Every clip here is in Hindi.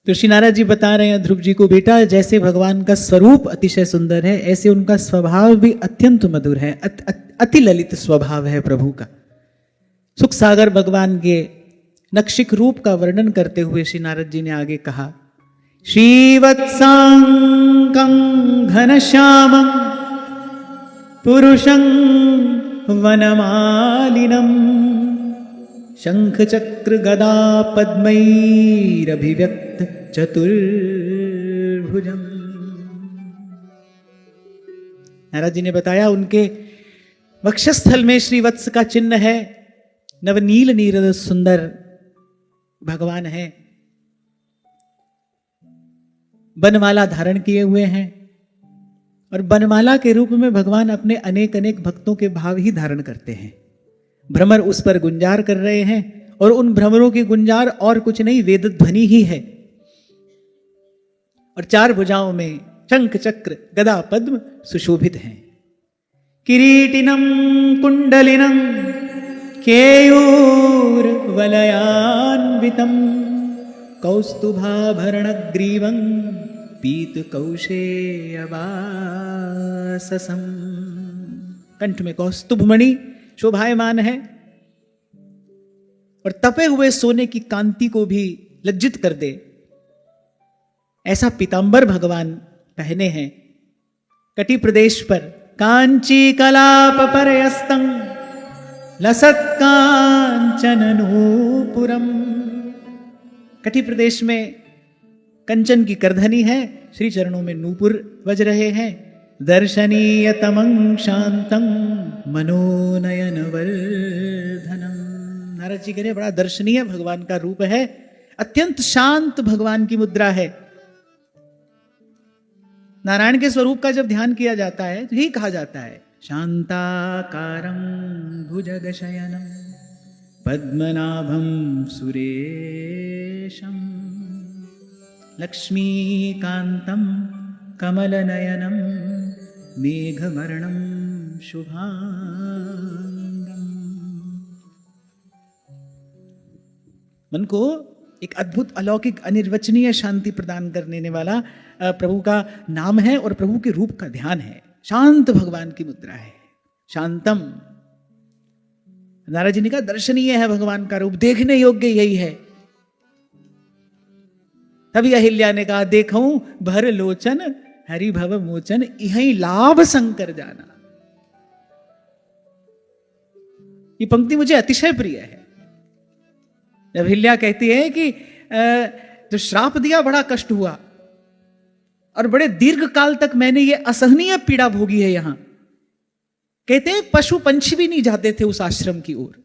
तो श्री नारद जी बता रहे हैं ध्रुव जी को, बेटा जैसे भगवान का स्वरूप अतिशय सुंदर है, ऐसे उनका स्वभाव भी अत्यंत मधुर है, अति ललित स्वभाव है प्रभु का। सुख सागर भगवान के नक्षिक रूप का वर्णन करते हुए श्री नारद जी ने आगे कहा, श्रीवत्सांकं घनश्यामं पुरुषं वनमालिनं शंख चक्र गदा पद्मैरभिव्यक्त चतुर्भुजम्। नारद जी ने बताया उनके वक्षस्थल में श्रीवत्स का चिन्ह है, नवनील नीरद सुंदर भगवान है, बनमाला धारण किए हुए हैं और बनमाला के रूप में भगवान अपने अनेक अनेक भक्तों के भाव ही धारण करते हैं। भ्रमर उस पर गुंजार कर रहे हैं और उन भ्रमरों की गुंजार और कुछ नहीं, वेद ध्वनि ही है। और चार भुजाओं में शंख चक्र गदा पद्म सुशोभित हैं। किरीटिनम कुंडलिनम केयूर वलयान्वितम कौस्तुभाभरणग्रीवं पीत कौशेयवाससं। कंठ में कौस्तुभमणि शोभायमान है और तपे हुए सोने की कांति को भी लज्जित कर दे ऐसा पीतांबर भगवान पहने हैं। कटि प्रदेश पर कांची कलाप परयस्तं लसत कांचन नूपुरम। कटि प्रदेश में कंचन की करधनी है, श्री चरणों में नूपुर बज रहे हैं। दर्शनीयतमं शांतं मनोनयन वर्धनम। नारद जी कह रहे बड़ा दर्शनीय भगवान का रूप है, अत्यंत शांत भगवान की मुद्रा है। नारायण के स्वरूप का जब ध्यान किया जाता है तो यही कहा जाता है, शांताकारं भुजगशयनं पद्मनाभं सुरेशं लक्ष्मीकान्तं कमलनयनं मेघवर्णं शुभांगं। मन को एक अद्भुत अलौकिक अनिर्वचनीय शांति प्रदान करने वाला प्रभु का नाम है और प्रभु के रूप का ध्यान है। शांत भगवान की मुद्रा है, शांतम। नारद जी ने कहा दर्शनीय है भगवान का रूप, देखने योग्य यही है। तभी अहिल्या ने कहा, देखूं भर लोचन हरि भव मोचन इहीं लाभ शंकर जाना। ये पंक्ति मुझे अतिशय प्रिय है। अहिल्या कहती है कि जो श्राप दिया बड़ा कष्ट हुआ और बड़े दीर्घ काल तक मैंने ये असहनीय पीड़ा भोगी है। यहां कहते हैं पशु पंछी भी नहीं जाते थे उस आश्रम की ओर,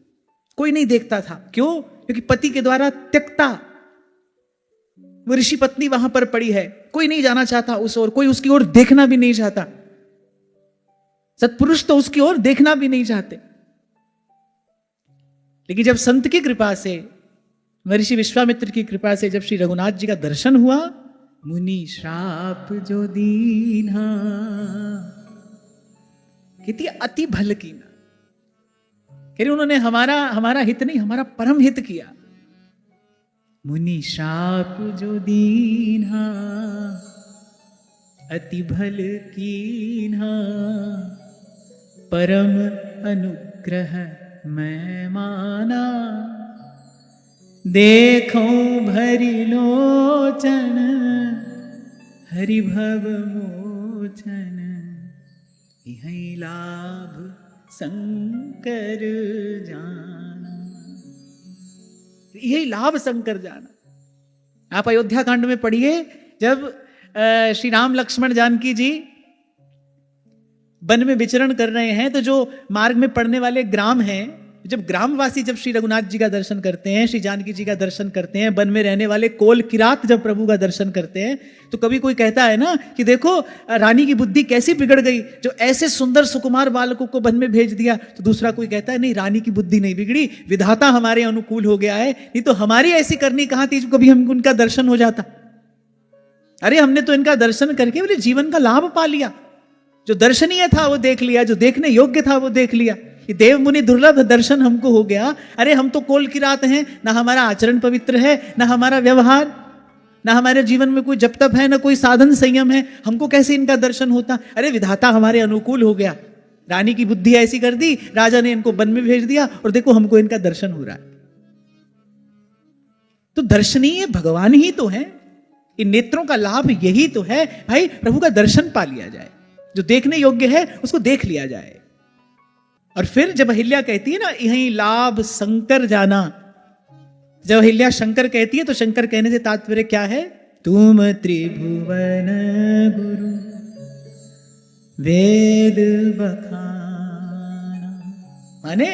कोई नहीं देखता था। क्यों? क्योंकि पति के द्वारा त्यक्ता वो ऋषि पत्नी वहां पर पड़ी है, कोई नहीं जाना चाहता उस ओर, कोई उसकी ओर देखना भी नहीं चाहता। सत्पुरुष तो उसकी ओर देखना भी नहीं चाहते। लेकिन जब संत की कृपा से, महर्षि विश्वामित्र की कृपा से जब श्री रघुनाथ जी का दर्शन हुआ, मुनि श्राप जो दीन्हा, कहती अति भल कीना। कह रही उन्होंने हमारा हित नहीं, हमारा परम हित किया। मुनि श्राप जो दीन्हा अति भल कीन्हा परम अनुग्रह मैं माना। देखो भरी लोचन हरि भव मोचन इहीं लाभ शंकर जाना। यही लाभ शंकर जाना। आप अयोध्या कांड में पढ़िए, जब श्री राम लक्ष्मण जानकी जी वन में विचरण कर रहे हैं तो जो मार्ग में पड़ने वाले ग्राम हैं, जब ग्रामवासी जब श्री रघुनाथ जी का दर्शन करते हैं, श्री जानकी जी का दर्शन करते हैं, वन में रहने वाले कोल किरात जब प्रभु का दर्शन करते हैं, तो कभी कोई कहता है ना कि देखो रानी की बुद्धि कैसी बिगड़ गई, जो ऐसे सुंदर सुकुमार बालकों को वन में भेज दिया। तो दूसरा कोई कहता है नहीं, रानी की बुद्धि नहीं बिगड़ी, विधाता हमारे अनुकूल हो गया है, नहीं तो हमारी ऐसी करनी कहां थी, कभी हम उनका दर्शन हो जाता। अरे हमने तो इनका दर्शन करके बोले जीवन का लाभ पा लिया, जो दर्शनीय था वो देख लिया, जो देखने योग्य था वो देख लिया। ये देव मुनि दुर्लभ दर्शन हमको हो गया। अरे हम तो कोल किरात हैं, ना हमारा आचरण पवित्र है, ना हमारा व्यवहार। ना हमारे जीवन में कोई जप तप है, ना कोई साधन संयम है, हमको कैसे इनका दर्शन होता? अरे विधाता हमारे अनुकूल हो गया, रानी की बुद्धि ऐसी कर दी, राजा ने इनको वन में भेज दिया और देखो हमको इनका दर्शन हो रहा है। तो दर्शनीय भगवान ही तो है, इन नेत्रों का लाभ यही तो है भाई, प्रभु का दर्शन पा लिया जाए, जो देखने योग्य है उसको देख लिया जाए। और फिर जब अहिल्या कहती है ना, यही लाभ शंकर जाना, जब अहिल्या शंकर कहती है तो शंकर कहने से तात्पर्य क्या है? तुम त्रिभुवन गुरु वेद बखाना, माने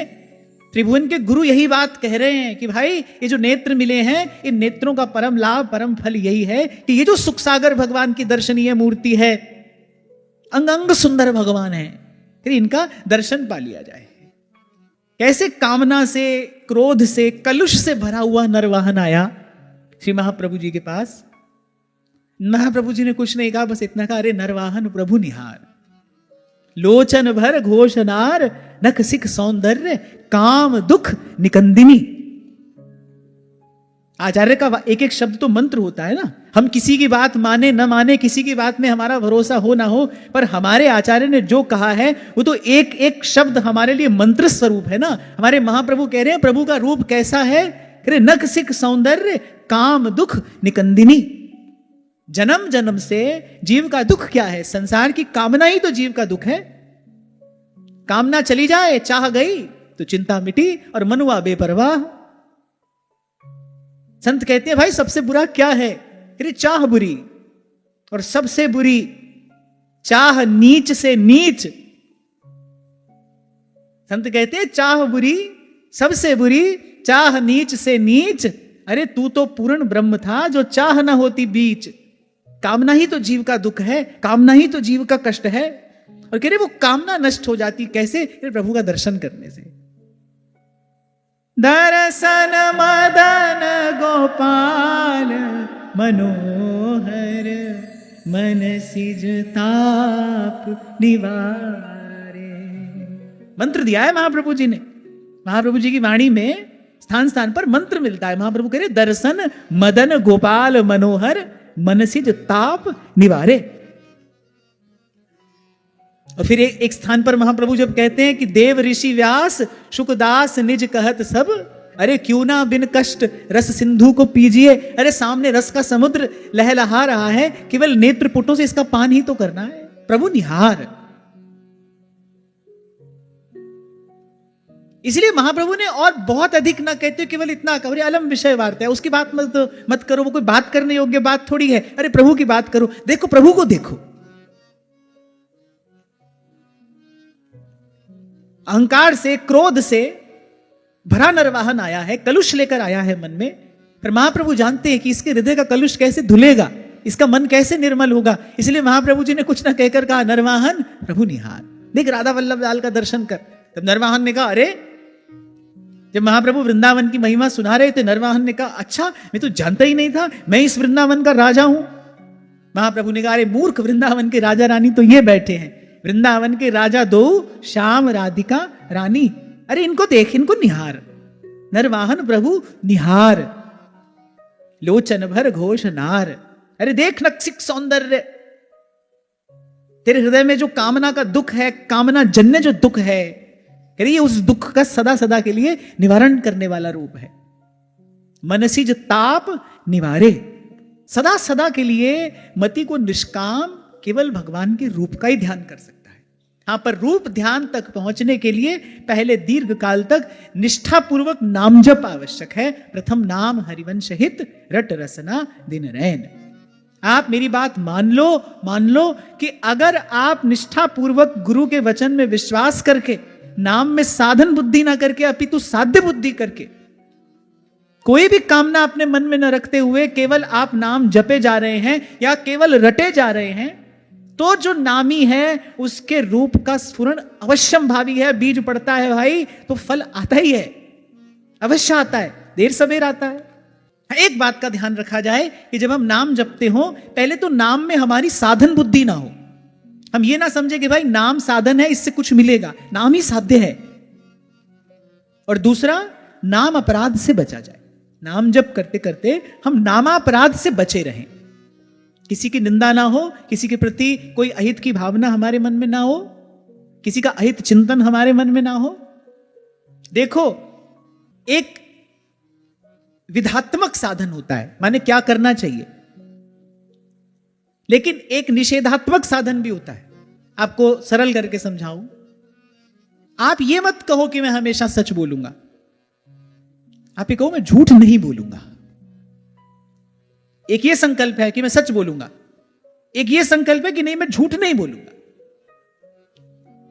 त्रिभुवन के गुरु यही बात कह रहे हैं कि भाई ये जो नेत्र मिले हैं, इन नेत्रों का परम लाभ, परम फल यही है कि ये जो सुख सागर भगवान की दर्शनीय मूर्ति है, अंग अंग सुंदर भगवान है, फिर इनका दर्शन पा लिया जाए। कैसे कामना से, क्रोध से, कलुष से भरा हुआ नरवाहन आया श्री महाप्रभु जी के पास। महाप्रभु जी ने कुछ नहीं कहा, बस इतना कहा, अरे नरवाहन प्रभु निहार, लोचन भर घोषनार, नख सिख सौंदर्य, काम दुख निकंदिनी। आचार्य का एक एक शब्द तो मंत्र होता है ना, हम किसी की बात माने न माने, किसी की बात में हमारा भरोसा हो ना हो, पर हमारे आचार्य ने जो कहा है वो तो एक एक शब्द हमारे लिए मंत्र स्वरूप है ना। हमारे महाप्रभु कह रहे हैं प्रभु का रूप कैसा है? कह रहे नख सिख सौंदर्य, काम दुख निकंदिनी। जन्म जन्म से जीव का दुख क्या है? संसार की कामना ही तो जीव का दुख है। कामना चली जाए, चाह गई तो चिंता मिटी और मनुआ बेपरवाह। संत कहते हैं भाई सबसे बुरा क्या है? अरे चाह बुरी, और सबसे बुरी चाह नीच से नीच। संत कहते हैं चाह बुरी, सबसे बुरी चाह नीच से नीच। अरे तू तो पूर्ण ब्रह्म था जो चाह ना होती बीच। कामना ही तो जीव का दुख है, कामना ही तो जीव का कष्ट है। और कह रहे वो कामना नष्ट हो जाती कैसे? प्रभु का दर्शन करने से। दर्शन मदन गोपाल मनोहर, मन सिज ताप निवारे। मंत्र दिया है महाप्रभु जी ने। महाप्रभु जी की वाणी में स्थान स्थान पर मंत्र मिलता है। महाप्रभु कह रहे दर्शन मदन गोपाल मनोहर, मन सिज ताप निवारे। और फिर एक स्थान पर महाप्रभु जब कहते हैं कि देव ऋषि व्यास शुकदास निज कहत सब, अरे क्यों ना बिन कष्ट रस सिंधु को पीजिए। अरे सामने रस का समुद्र लहलहा रहा है, केवल नेत्रपुटों से इसका पान ही तो करना है। प्रभु निहार। इसलिए महाप्रभु ने और बहुत अधिक ना कहते, केवल इतना कहो, अलम विषय वार्ता है, उसकी बात मत करो, वो कोई बात करने योग्य बात थोड़ी है। अरे प्रभु की बात करो, देखो प्रभु को देखो। अहंकार से, क्रोध से भरा नरवाहन आया है, कलुष लेकर आया है मन में। पर महाप्रभु जानते हैं कि इसके हृदय का कलुष कैसे धुलेगा, इसका मन कैसे निर्मल होगा। इसलिए महाप्रभु जी ने कुछ ना कहकर कहा नरवाहन प्रभु निहार, देख राधा वल्लभ लाल का दर्शन कर। तब नरवाहन ने कहा, अरे जब महाप्रभु वृंदावन की महिमा सुना रहे थे, नरवाहन ने कहा अच्छा मैं तो जानता ही नहीं था, मैं इस वृंदावन का राजा हूं। महाप्रभु ने कहा, अरे मूर्ख, वृंदावन के राजा रानी तो ये बैठे हैं, वृंदावन के राजा दो श्याम राधिका रानी। अरे इनको देख, इनको निहार। नरवाहन प्रभु निहार, लोचन भर घोष नार। अरे देख नक्सिक सौंदर्य, तेरे हृदय में जो कामना का दुख है, कामना जन्य जो दुख है, ये उस दुख का सदा सदा के लिए निवारण करने वाला रूप है। मनसिज ताप निवारे, सदा सदा के लिए मति को निष्काम केवल भगवान के रूप का ही ध्यान कर सकता है। हां, पर रूप ध्यान तक पहुंचने के लिए पहले दीर्घ काल तक निष्ठापूर्वक नाम जप आवश्यक है। प्रथम नाम हरिवंश हित, रट रसना दिन रैन। आप मेरी बात मान लो कि अगर आप निष्ठापूर्वक गुरु के वचन में विश्वास करके, नाम में साधन बुद्धि ना करके अपितु साध्य बुद्धि करके, कोई भी कामना अपने मन में न रखते हुए केवल आप नाम जपे जा रहे हैं या केवल रटे जा रहे हैं, तो जो नामी है उसके रूप का स्फुरण अवश्यम भावी है। बीज पड़ता है भाई तो फल आता ही है, अवश्य आता है, देर सवेर आता है। एक बात का ध्यान रखा जाए कि जब हम नाम जपते हो, पहले तो नाम में हमारी साधन बुद्धि ना हो। हम ये ना समझे कि भाई नाम साधन है, इससे कुछ मिलेगा। नाम ही साध्य है। और दूसरा, नाम अपराध से बचा जाए। नाम जप करते करते हम नामापराध से बचे रहें, किसी की निंदा ना हो, किसी के प्रति कोई अहित की भावना हमारे मन में ना हो, किसी का अहित चिंतन हमारे मन में ना हो। देखो, एक विधात्मक साधन होता है, माने क्या करना चाहिए, लेकिन एक निषेधात्मक साधन भी होता है। आपको सरल करके समझाऊं, आप ये मत कहो कि मैं हमेशा सच बोलूंगा, आप ये कहो मैं झूठ नहीं बोलूंगा। एक ये संकल्प है कि मैं सच बोलूंगा, एक ये संकल्प है कि नहीं मैं झूठ नहीं बोलूंगा,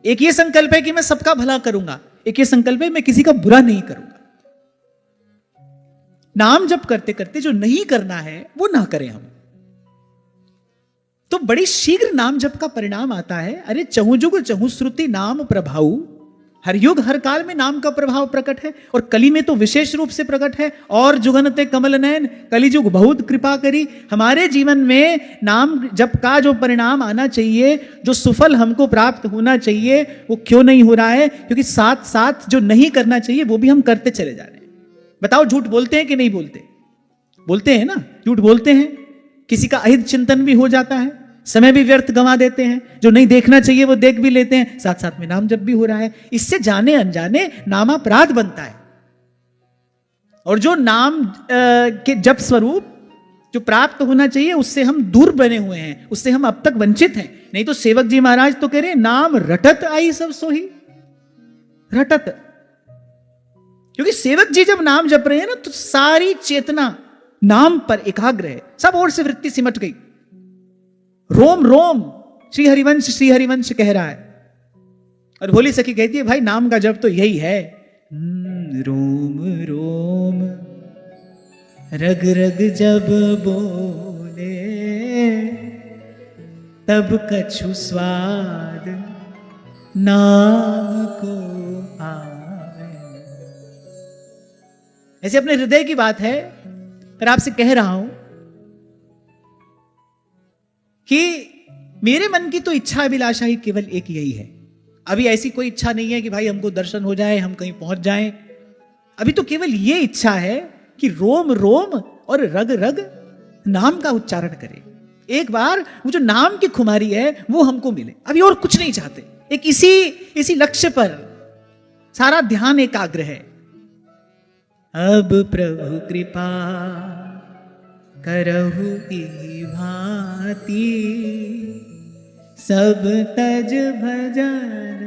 एक ये संकल्प है कि मैं सबका भला करूंगा, एक ये संकल्प है मैं किसी का बुरा नहीं करूंगा। नाम जप करते करते जो नहीं करना है वो ना करें हम, तो बड़ी शीघ्र नाम जप का परिणाम आता है। अरे चहु जुग चहु श्रुति नाम प्रभाऊ, हर युग हर काल में नाम का प्रभाव प्रकट है, और कली में तो विशेष रूप से प्रकट है। और जुगनते कमल नयन कलिजुग बहुत कृपा करी। हमारे जीवन में नाम जप का जो परिणाम आना चाहिए, जो सुफल हमको प्राप्त होना चाहिए, वो क्यों नहीं हो रहा है? क्योंकि साथ साथ जो नहीं करना चाहिए वो भी हम करते चले जा रहे हैं। बताओ, झूठ बोलते हैं कि नहीं बोलते? बोलते हैं ना, झूठ बोलते हैं। किसी का अहित चिंतन भी हो जाता है, समय भी व्यर्थ गंवा देते हैं, जो नहीं देखना चाहिए वो देख भी लेते हैं, साथ साथ में नाम जप भी हो रहा है। इससे जाने अनजाने नामापराध बनता है। और जो नाम के जप स्वरूप जो प्राप्त होना चाहिए उससे हम दूर बने हुए हैं, उससे हम अब तक वंचित हैं। नहीं तो सेवक जी महाराज तो कह रहे हैं, नाम रटत आई सब सोही। रटत, क्योंकि सेवक जी जब नाम जप रहे हैं ना, तो सारी चेतना नाम पर एकाग्र है, सब ओर से वृत्ति सिमट गई। रोम रोम श्री हरिवंश कह रहा है। और भोली सखी कहती है, भाई नाम का जप तो यही है, रोम रोम रग रग जब बोले तब कछु स्वाद नाम को आवे। ऐसे अपने हृदय की बात है, पर आपसे कह रहा हूं कि मेरे मन की तो इच्छा अभिलाषा ही केवल एक यही है। अभी ऐसी कोई इच्छा नहीं है कि भाई हमको दर्शन हो जाए, हम कहीं पहुंच जाएं। अभी तो केवल ये इच्छा है कि रोम रोम और रग रग नाम का उच्चारण करें। एक बार वो जो नाम की खुमारी है वो हमको मिले, अभी और कुछ नहीं चाहते। एक इसी लक्ष्य पर सारा ध्यान एकाग्र है। अब प्रभु कृपा करहु ई भांति, सब तज भजन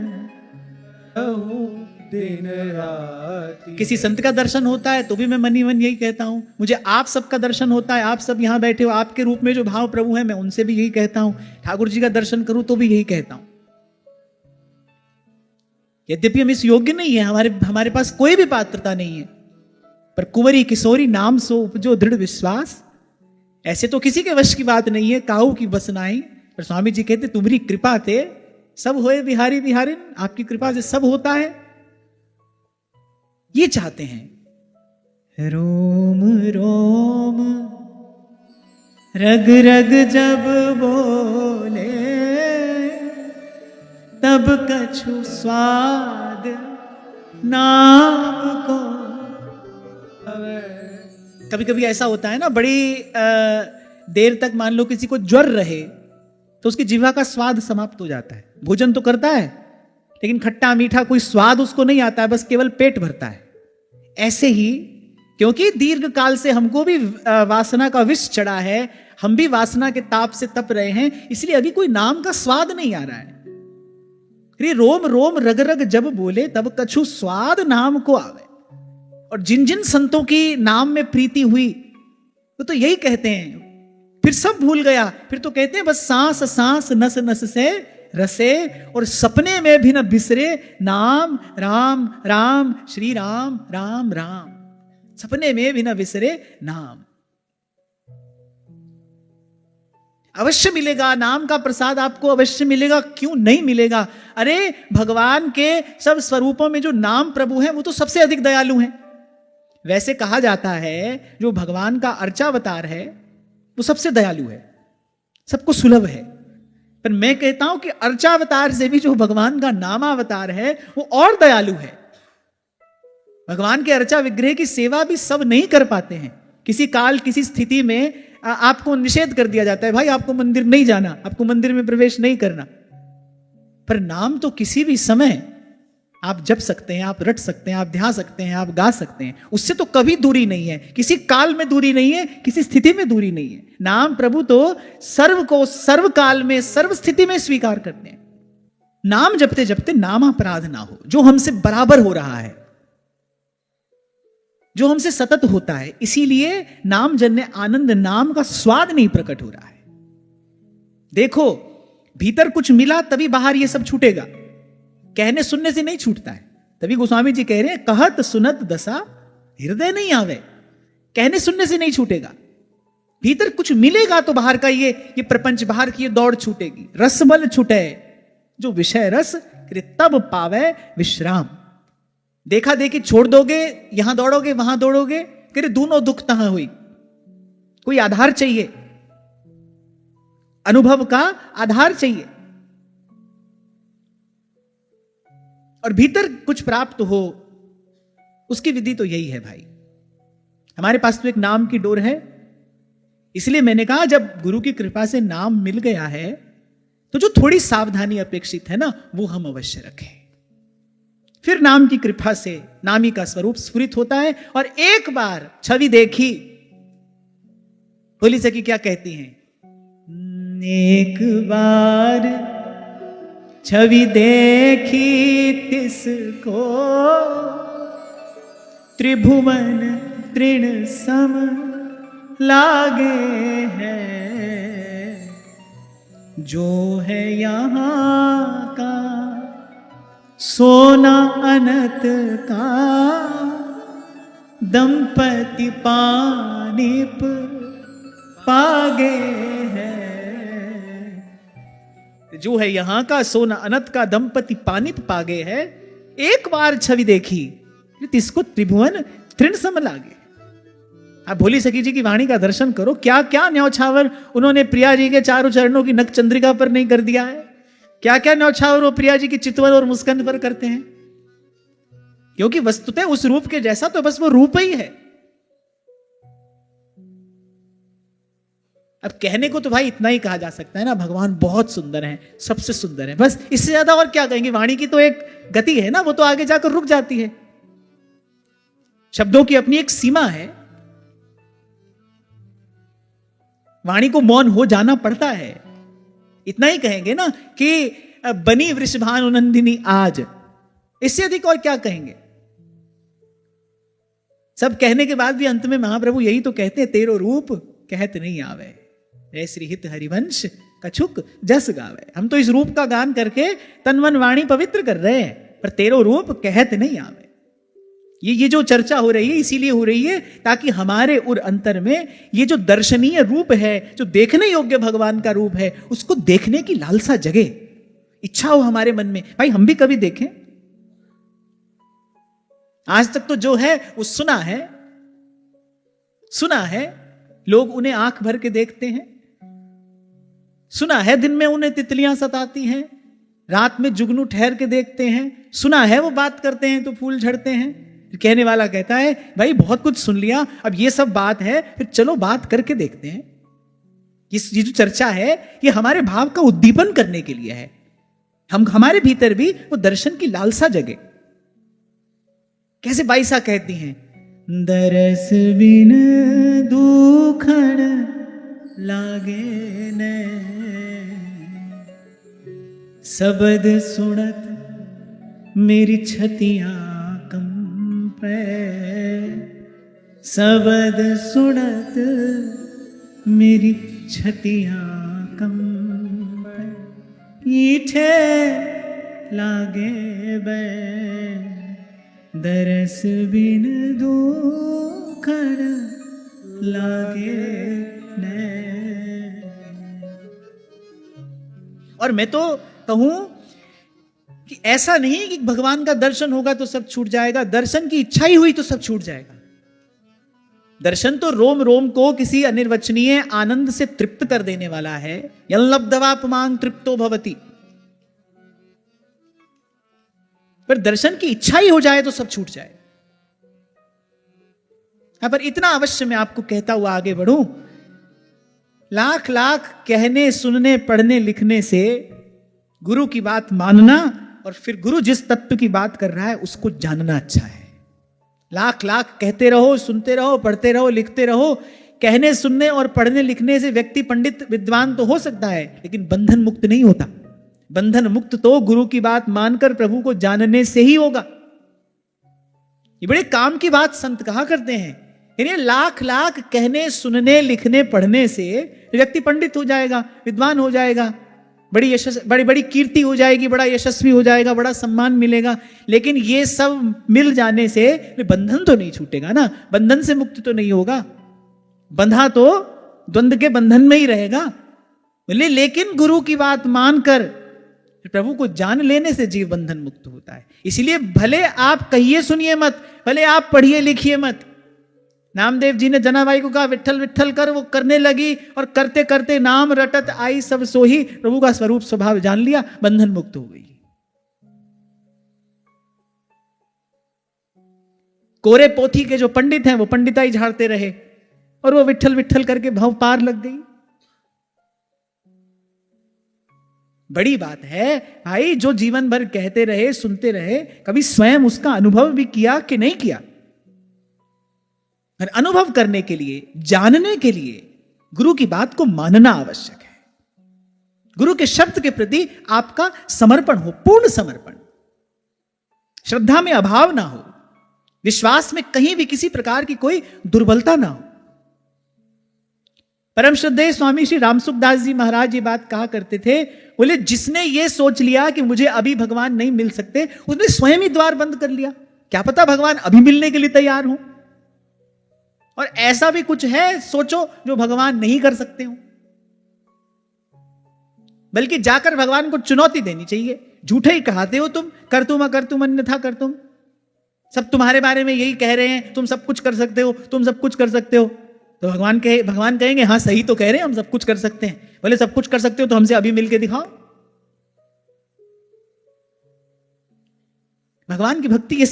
दिन राति। किसी संत का दर्शन होता है तो भी मैं मन ही मन यही कहता हूं। मुझे आप सबका दर्शन होता है, आप सब यहां बैठे हो, आपके रूप में जो भाव प्रभु है, मैं उनसे भी यही कहता हूं। ठाकुर जी का दर्शन करूं तो भी यही कहता हूं। यद्यपि हम इस योग्य नहीं है, हमारे पास कोई भी पात्रता नहीं है, पर कुंवरी किशोरी नाम सो उपजो दृढ़ विश्वास। ऐसे तो किसी के वश की बात नहीं है, काऊ की बस नाई। पर स्वामी जी कहते, तुम्हारी कृपा थे सब होए बिहारी बिहारिन। आपकी कृपा से सब होता है, ये चाहते हैं। रोम रोम रग रग जब बोले तब कछु स्वाद नाम को। कभी कभी ऐसा होता है ना, बड़ी देर तक मान लो किसी को ज्वर रहे तो उसकी जीवा का स्वाद समाप्त हो जाता है। भोजन तो करता है लेकिन खट्टा मीठा कोई स्वाद उसको नहीं आता है, बस केवल पेट भरता है। ऐसे ही क्योंकि दीर्घ काल से हमको भी वासना का विष चढ़ा है, हम भी वासना के ताप से तप रहे हैं, इसलिए अभी कोई नाम का स्वाद नहीं आ रहा है। रोम रोम रग रग जब बोले तब कछु स्वाद नाम को आवे। और जिन जिन संतों की नाम में प्रीति हुई वो तो यही कहते हैं, फिर सब भूल गया, फिर तो कहते हैं बस सांस सांस नस नस से रसे, और सपने में भी न बिसरे नाम राम राम श्री राम राम राम। सपने में भी न बिसरे नाम। अवश्य मिलेगा नाम का प्रसाद, आपको अवश्य मिलेगा, क्यों नहीं मिलेगा? अरे भगवान के सब स्वरूपों में जो नाम प्रभु हैं वो तो सबसे अधिक दयालु हैं। वैसे कहा जाता है जो भगवान का अर्चावतार है वो सबसे दयालु है, सबको सुलभ है। पर मैं कहता हूं कि अर्चावतार से भी जो भगवान का नामावतार है वो और दयालु है। भगवान के अर्चा विग्रह की सेवा भी सब नहीं कर पाते हैं। किसी काल किसी स्थिति में आपको निषेध कर दिया जाता है, भाई आपको मंदिर नहीं जाना, आपको मंदिर में प्रवेश नहीं करना। पर नाम तो किसी भी समय आप जप सकते हैं, आप रट सकते हैं, आप ध्या सकते हैं, आप गा सकते हैं। उससे तो कभी दूरी नहीं है, किसी काल में दूरी नहीं है, किसी स्थिति में दूरी नहीं है। नाम प्रभु तो सर्व को सर्व काल में सर्व स्थिति में स्वीकार करते हैं। नाम जपते जपते नाम अपराध ना हो, जो हमसे बराबर हो रहा है, जो हमसे सतत होता है। इसीलिए नाम जन्य आनंद, नाम का स्वाद नहीं प्रकट हो रहा है। देखो, भीतर कुछ मिला तभी बाहर ये सब छूटेगा, कहने सुनने से नहीं छूटता है। तभी गोस्वामी जी कह रहे हैं, कहत सुनत दशा हृदय नहीं आवे। कहने सुनने से नहीं छूटेगा, भीतर कुछ मिलेगा तो बाहर का ये प्रपंच, बाहर की ये दौड़ छूटेगी। रस बल छूटे जो विषय रस, तब पावे विश्राम। देखा देखी छोड़ दोगे, यहां दौड़ोगे वहां दौड़ोगे, करे दोनों दुख तहां हुई। कोई आधार चाहिए, अनुभव का आधार चाहिए, और भीतर कुछ प्राप्त हो, उसकी विधि तो यही है भाई। हमारे पास तो एक नाम की डोर है। इसलिए मैंने कहा, जब गुरु की कृपा से नाम मिल गया है तो जो थोड़ी सावधानी अपेक्षित है ना, वो हम अवश्य रखें। फिर नाम की कृपा से नामी का स्वरूप स्फुरित होता है। और एक बार छवि देखी, भोली सखी क्या कहती हैं, एक बार छवि देखी तिसको, त्रिभुवन तृण सम लागे हैं। जो है यहाँ का सोना अनत का, दंपति पानिप पागे है। जो है यहाँ का सोना अनत का, दंपति पानिप पागे है। एक बार छवि देखी तिसको त्रिभुवन तृण सम लागे। आप भोली सखी जी की वाणी का दर्शन करो, क्या क्या न्यौछावर उन्होंने प्रिया जी के चारों चरणों की नख चंद्रिका पर नहीं कर दिया है। क्या क्या न्यौछावर वो प्रिया जी की चितवन और मुस्कान पर करते हैं। क्योंकि वस्तुतः उस रूप के जैसा तो बस वो रूप ही है। अब कहने को तो भाई इतना ही कहा जा सकता है ना, भगवान बहुत सुंदर हैं, सबसे सुंदर है, बस इससे ज्यादा और क्या कहेंगे। वाणी की तो एक गति है ना, वो तो आगे जाकर रुक जाती है। शब्दों की अपनी एक सीमा है, वाणी को मौन हो जाना पड़ता है। इतना ही कहेंगे ना कि बनी वृषभानु नंदिनी आज, इससे अधिक और क्या कहेंगे। सब कहने के बाद भी अंत में महाप्रभु यही तो कहते हैं, तेरो रूप कहत नहीं आवे, रे श्री हित हरिवंश कछुक जस गावे। हम तो इस रूप का गान करके तन मन वाणी पवित्र कर रहे हैं, पर तेरो रूप कहत नहीं आवे। ये जो चर्चा हो रही है इसीलिए हो रही है ताकि हमारे उर अंतर में ये जो दर्शनीय रूप है, जो देखने योग्य भगवान का रूप है, उसको देखने की लालसा जगे, इच्छा हो हमारे मन में, भाई हम भी कभी देखें। आज तक तो जो है वो सुना है, लोग उन्हें आंख भर के देखते हैं, सुना है दिन में उन्हें तितलियां सताती हैं, रात में जुगनू ठहर के देखते हैं, सुना है वो बात करते हैं तो फूल झड़ते हैं। कहने वाला कहता है भाई बहुत कुछ सुन लिया, अब ये सब बात है, फिर चलो बात करके देखते हैं। ये जो चर्चा है ये हमारे भाव का उद्दीपन करने के लिए है, हमारे भीतर भी वो दर्शन की लालसा जगे। कैसे बाईसा कहती हैं, दरस बिन दुखण लागे ने, शब्द सुनत मेरी छतियां कंपे, शब्द सुनत मेरी छतियां कंपे, ईठे लागे बे, दरस बिन दुखण लागे ने। और मैं तो कहूं कि ऐसा नहीं कि भगवान का दर्शन होगा तो सब छूट जाएगा, दर्शन की इच्छा ही हुई तो सब छूट जाएगा। दर्शन तो रोम रोम को किसी अनिर्वचनीय आनंद से तृप्त कर देने वाला है। यल्लब्धवापमांग तृप्तो भवति, पर दर्शन की इच्छा ही हो जाए तो सब छूट जाए। पर इतना अवश्य मैं आपको कहता हुआ आगे बढ़ूं, लाख लाख कहने सुनने पढ़ने लिखने से गुरु की बात मानना और फिर गुरु जिस तत्व की बात कर रहा है उसको जानना अच्छा है। लाख लाख कहते रहो, सुनते रहो, पढ़ते रहो, लिखते रहो, कहने सुनने और पढ़ने लिखने से व्यक्ति पंडित विद्वान तो हो सकता है, लेकिन बंधन मुक्त नहीं होता। बंधन मुक्त तो गुरु की बात मानकर प्रभु को जानने से ही होगा। ये बड़े काम की बात संत कहा करते हैं। यानी लाख लाख कहने सुनने लिखने पढ़ने से व्यक्ति पंडित हो जाएगा, विद्वान हो जाएगा, बड़ी यशस बड़ी बड़ी कीर्ति हो जाएगी, बड़ा यशस्वी हो जाएगा, बड़ा सम्मान मिलेगा। लेकिन ये सब मिल जाने से बंधन तो नहीं छूटेगा ना, बंधन से मुक्त तो नहीं होगा, बंधा तो द्वंद्व के बंधन में ही रहेगा। बोले लेकिन गुरु की बात मानकर प्रभु को जान लेने से जीव बंधन मुक्त होता है। इसलिए भले आप कहिए सुनिए मत, भले आप पढ़िए लिखिए मत। नामदेव जी ने जनाबाई को कहा विठ्ठल विठ्ठल कर, वो करने लगी और करते करते नाम रटत आई सब सोही, प्रभु का स्वरूप स्वभाव जान लिया, बंधन मुक्त हो गई। कोरे पोथी के जो पंडित हैं वो पंडिताई झाड़ते रहे और वो विठ्ठल विठ्ठल करके भव पार लग गई। बड़ी बात है भाई, जो जीवन भर कहते रहे सुनते रहे, कभी स्वयं उसका अनुभव भी किया कि नहीं किया? और अनुभव करने के लिए, जानने के लिए गुरु की बात को मानना आवश्यक है। गुरु के शब्द के प्रति आपका समर्पण हो, पूर्ण समर्पण, श्रद्धा में अभाव ना हो, विश्वास में कहीं भी किसी प्रकार की कोई दुर्बलता ना हो। परम श्रद्धेय स्वामी श्री रामसुखदास जी महाराज ये बात कहा करते थे, बोले जिसने ये सोच लिया कि मुझे अभी भगवान नहीं मिल सकते, उसने स्वयं ही द्वार बंद कर लिया। क्या पता भगवान अभी मिलने के लिए तैयार हो। और ऐसा भी कुछ है, सोचो, जो भगवान नहीं कर सकते हो। बल्कि जाकर भगवान को चुनौती देनी चाहिए। झूठे ही कहते हो तुम, कर तुम अकर तुम अन्यथा कर तुम, सब तुम्हारे बारे में यही कह रहे हैं, तुम सब कुछ कर सकते हो, तुम सब कुछ कर सकते हो। तो भगवान कहेंगे हाँ सही तो कह रहे हैं, हम सब कुछ कर सकते हैं। बोले सब कुछ कर सकते हो तो हमसे अभी मिलके दिखाओ। भगवान की भक्ति ये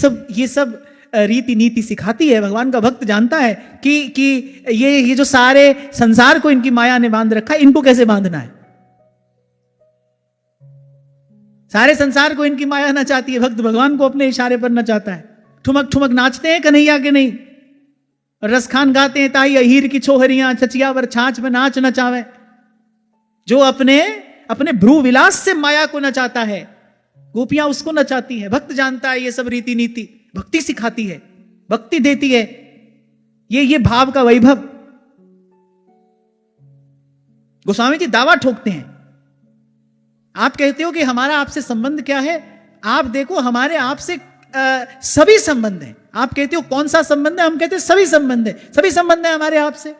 सब रीति नीति सिखाती है। भगवान का भक्त जानता है कि ये जो सारे संसार को इनकी माया ने बांध रखा है, इनको कैसे बांधना है। सारे संसार को इनकी माया ना चाहती है, भक्त भगवान को अपने इशारे पर ना चाहता है। ठुमक ठुमक नाचते हैं कन्हैया के नहीं, रसखान गाते हैं ताई अहीर की छोहरियां, चचिया वर छाछ में नाच नचावे। जो अपने भ्रू विलास से माया को नचाता है, गोपियां उसको नचाती है। भक्त जानता है ये सब रीति नीति, भक्ति सिखाती है, भक्ति देती है, ये भाव का वैभव। गोस्वामी जी दावा ठोकते हैं। आप कहते हो कि हमारा आपसे संबंध क्या है, आप देखो हमारे आपसे सभी संबंध हैं। आप कहते हो कौन सा संबंध है, हम कहते हैं सभी संबंध है, सभी संबंध है हमारे आपसे।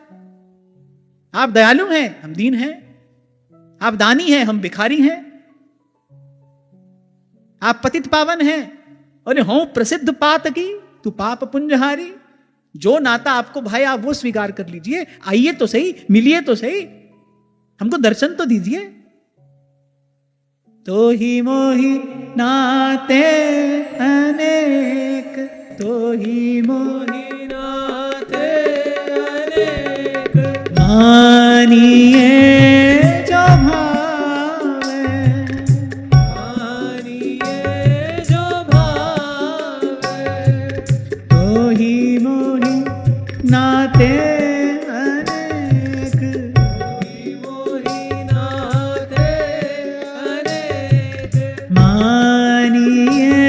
आप दयालु हैं, हम दीन हैं। आप दानी हैं, हम भिखारी हैं। आप पतित पावन हैं और हूं प्रसिद्ध पातकी, तू पाप पुंजहारी। जो नाता आपको भाई आप वो स्वीकार कर लीजिए। आइए तो सही, मिलिए तो सही, हमको दर्शन तो दीजिए। तो ही मोही नाते अनेक, तो ही मोही नाते अनेक, मानिए जो भावे, मानिए जो भावे। तो ही मोही नाते अनेक, तो ही मोही नाते अनेक, मानिए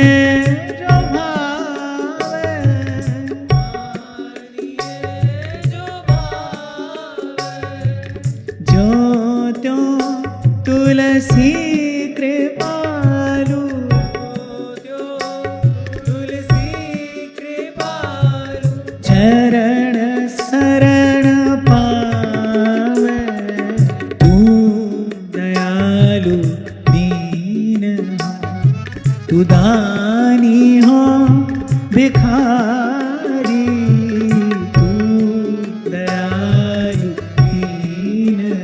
जो भावे, मानिए जो भावे। जो त्यों तुलसी कृपालु, तुलसी कृपालु, चरण शरण पावे। तू दयालु दीन हो, तू दानी हो भिखारी। तू दयालु दीन हो,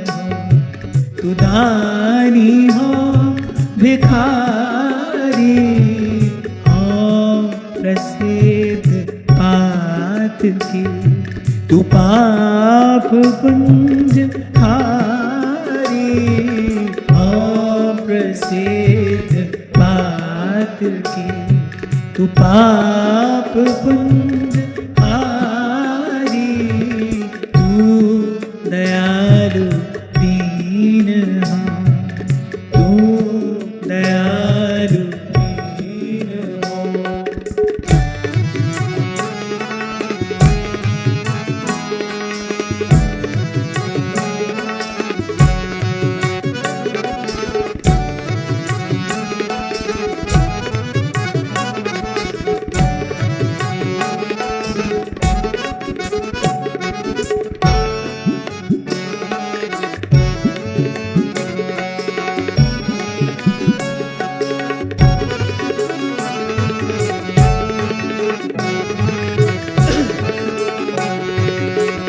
तू दानी हो भिखारी। हो प्रसिद्ध पात की, तू पाप पुंज हारी, अप्रसिद्ध पात्र की। तू पाप पुंज हारी, तू दयालु दीन हो, तू दयालु दीन हो।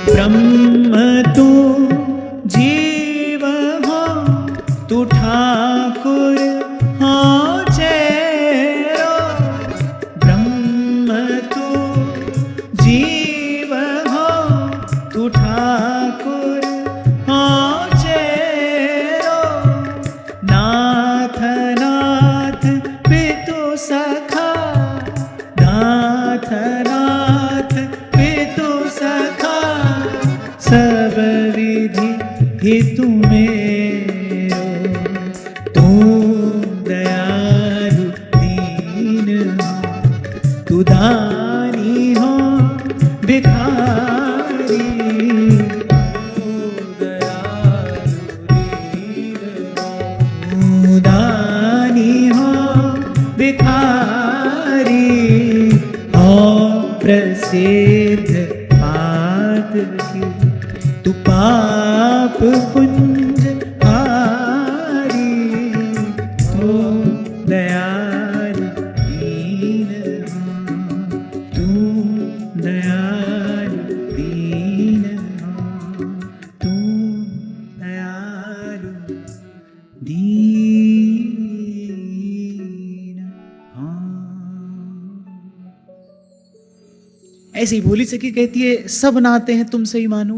ब्रह्म तू जीव हो, तू ठाकुर हो चेरो। ब्रह्म तू जीव हो, तू ठाकुर हो चेरो। नाथ नाथ पितु सखा, नाथ नाथ पितु सखा। सब विधि हेतु मेरो, तू दयालु दीन हो। तू दानी हो भिखारी, तू दयालु दीन हो। तू दानी हो भिखारी, अप्रसिद्ध पात्र की। तू पाप पुंज हारी, तू दयालु दीन हो, तू दयालु दीन हो, तू दयालु दीन हो। ऐसी भोली सखी कहती है, सब नाते हैं तुमसे ही मानो।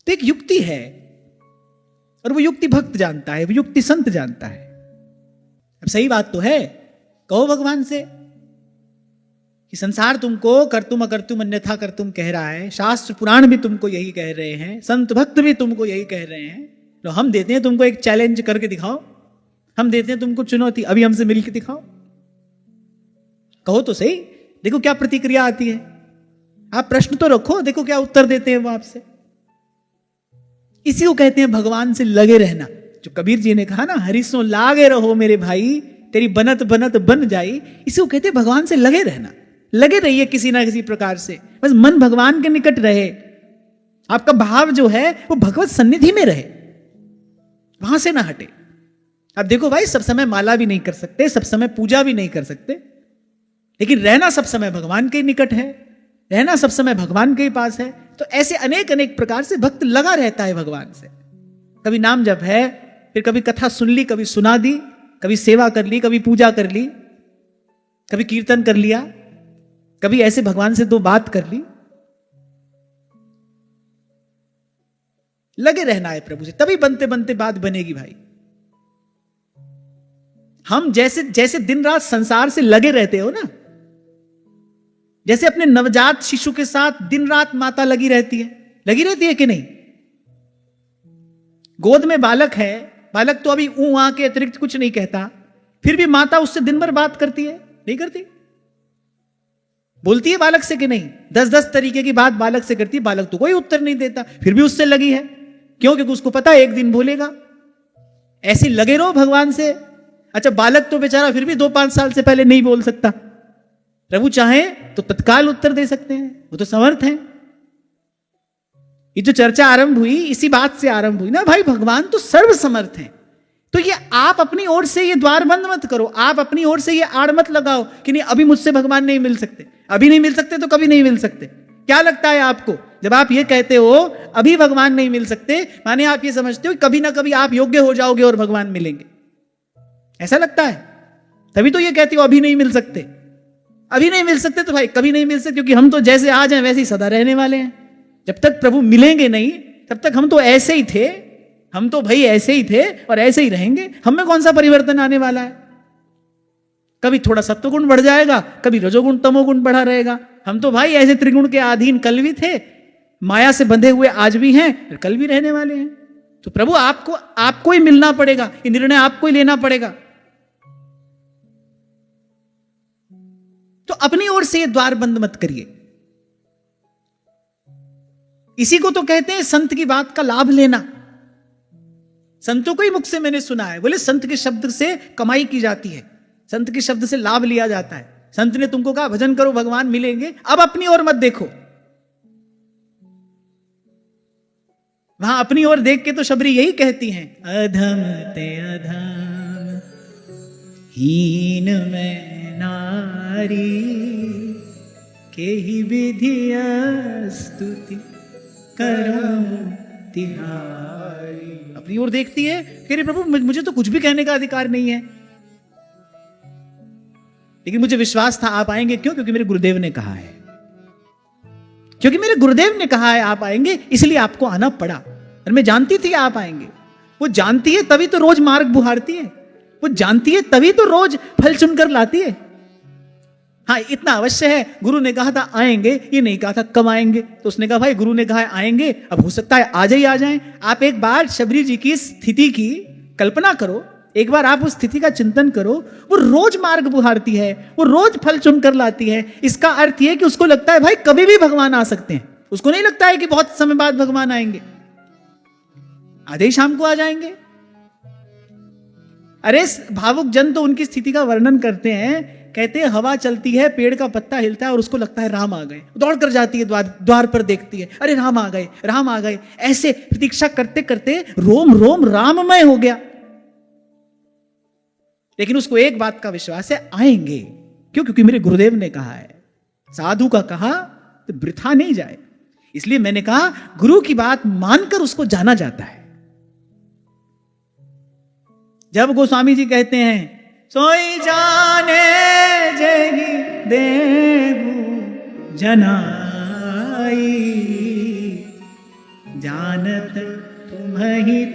तो एक युक्ति है, और वो युक्ति भक्त जानता है, वो युक्ति संत जानता है। अब सही बात तो है, कहो भगवान से कि संसार तुमको कर्तुम अकर्तुम अन्यथा कर्तुम कह रहा है, शास्त्र पुराण भी तुमको यही कह रहे हैं, संत भक्त भी तुमको यही कह रहे हैं। तो हम देते हैं तुमको एक चैलेंज करके दिखाओ, हम देते हैं तुमको चुनौती, अभी हमसे मिलकर दिखाओ। कहो तो सही, देखो क्या प्रतिक्रिया आती है। आप प्रश्न तो रखो, देखो क्या उत्तर देते हैं वो आपसे। इसी को कहते हैं भगवान से लगे रहना। जो कबीर जी ने कहा ना, हरिसो लागे रहो मेरे भाई, तेरी बनत बनत बन जाई। इसी को कहते हैं भगवान से लगे रहना। लगे रहिए किसी ना किसी प्रकार से, बस मन भगवान के निकट रहे, आपका भाव जो है वो भगवत सन्निधि में रहे, वहां से ना हटे। अब देखो भाई, सब समय माला भी नहीं कर सकते, सब समय पूजा भी नहीं कर सकते, लेकिन रहना सब समय भगवान के निकट है, रहना सब समय भगवान के पास है। तो ऐसे अनेक अनेक प्रकार से भक्त लगा रहता है भगवान से। कभी नाम जप है, फिर कभी कथा सुन ली, कभी सुना दी, कभी सेवा कर ली, कभी पूजा कर ली, कभी कीर्तन कर लिया, कभी ऐसे भगवान से दो बात कर ली। लगे रहना है प्रभु से, तभी बनते बनते बात बनेगी भाई। हम जैसे जैसे दिन रात संसार से लगे रहते हो ना, जैसे अपने नवजात शिशु के साथ दिन रात माता लगी रहती है कि नहीं। गोद में बालक है, बालक तो अभी ऊ आ के अतिरिक्त कुछ नहीं कहता, फिर भी माता उससे दिन भर बात करती है, नहीं करती? बोलती है बालक से कि नहीं? 10-10 तरीके की बात बालक से करती है, बालक तो कोई उत्तर नहीं देता, फिर भी उससे लगी है। क्यों? क्योंकि उसको पता है एक दिन बोलेगा। ऐसे लगे रहो भगवान से। अच्छा, बालक तो बेचारा फिर भी 2-5 साल से पहले नहीं बोल सकता, प्रभु चाहे तो तत्काल उत्तर दे सकते हैं, वो तो समर्थ हैं। ये जो चर्चा आरंभ हुई, इसी बात से आरंभ हुई ना भाई, भगवान तो सर्व समर्थ हैं। तो ये आप अपनी ओर से ये द्वार बंद मत करो, आप अपनी ओर से ये आड़ मत लगाओ कि नहीं अभी मुझसे भगवान नहीं मिल सकते, अभी नहीं मिल सकते तो कभी नहीं मिल सकते। क्या लगता है आपको जब आप ये कहते हो अभी भगवान नहीं मिल सकते, माने आप ये समझते हो कभी ना कभी आप योग्य हो जाओगे और भगवान मिलेंगे, ऐसा लगता है? तभी तो ये कहते हो अभी नहीं मिल सकते। अभी नहीं मिल सकते तो भाई कभी नहीं मिल सकते, क्योंकि हम तो जैसे आज हैं वैसे ही सदा रहने वाले हैं। जब तक प्रभु मिलेंगे नहीं तब तक हम तो ऐसे ही थे, हम तो भाई ऐसे ही थे और ऐसे ही रहेंगे। हम में कौन सा परिवर्तन आने वाला है? कभी थोड़ा सत्वगुण बढ़ जाएगा, कभी रजोगुण तमोगुण बढ़ा रहेगा। हम तो भाई ऐसे त्रिगुण के अधीन कल भी थे, माया से बंधे हुए आज भी हैं, फिर कल भी रहने वाले हैं। तो प्रभु आपको ही मिलना पड़ेगा, ये निर्णय आपको ही लेना पड़ेगा। तो अपनी ओर से ये द्वार बंद मत करिए। इसी को तो कहते हैं संत की बात का लाभ लेना। संतों को ही मुख से मैंने सुना है, बोले संत के शब्द से कमाई की जाती है, संत के शब्द से लाभ लिया जाता है। संत ने तुमको कहा भजन करो भगवान मिलेंगे, अब अपनी ओर मत देखो। वहां अपनी ओर देख के तो शबरी यही कहती हैं, अधम ते अधम हीन में नारी के ही विधि स्तुति करो तिहारी। अपनी ओर देखती है, कह रही प्रभु मुझे तो कुछ भी कहने का अधिकार नहीं है, लेकिन मुझे विश्वास था आप आएंगे। क्यों? क्योंकि मेरे गुरुदेव ने कहा है, क्योंकि मेरे गुरुदेव ने कहा है आप आएंगे, इसलिए आपको आना पड़ा। और मैं जानती थी आप आएंगे। वो जानती है तभी तो रोज मार्ग बुहारती है, वो जानती है तभी तो रोज फल चुनकर लाती है। हाँ इतना अवश्य है, गुरु ने कहा था आएंगे, ये नहीं कहा था कब आएंगे। तो उसने कहा भाई गुरु ने कहा है आएंगे, अब हो सकता है आज ही आ जाएं। आप एक बार शबरी जी की स्थिति की कल्पना करो, एक बार आप उस स्थिति का चिंतन करो। वो रोज मार्ग बुहारती है, वो रोज फल चुनकर लाती है। इसका अर्थ यह कि उसको लगता है भाई कभी भी भगवान आ सकते हैं। उसको नहीं लगता है कि बहुत समय बाद भगवान आएंगे, आधे शाम को आ जाएंगे। अरे भावुक जन तो उनकी स्थिति का वर्णन करते हैं, कहते हैं हवा चलती है, पेड़ का पत्ता हिलता है और उसको लगता है राम आ गए, दौड़ कर जाती है, द्वार पर देखती है, अरे राम आ गए, राम आ गए। ऐसे प्रतीक्षा करते करते रोम रोम राममय हो गया। लेकिन उसको एक बात का विश्वास है, आएंगे। क्यों? क्योंकि मेरे गुरुदेव ने कहा है, साधु का कहा तो वृथा नहीं जाए। इसलिए मैंने कहा गुरु की बात मानकर उसको जाना जाता है। जब गोस्वामी जी कहते हैं सोई जाने जही देहु जनाई, जानत तुम्हि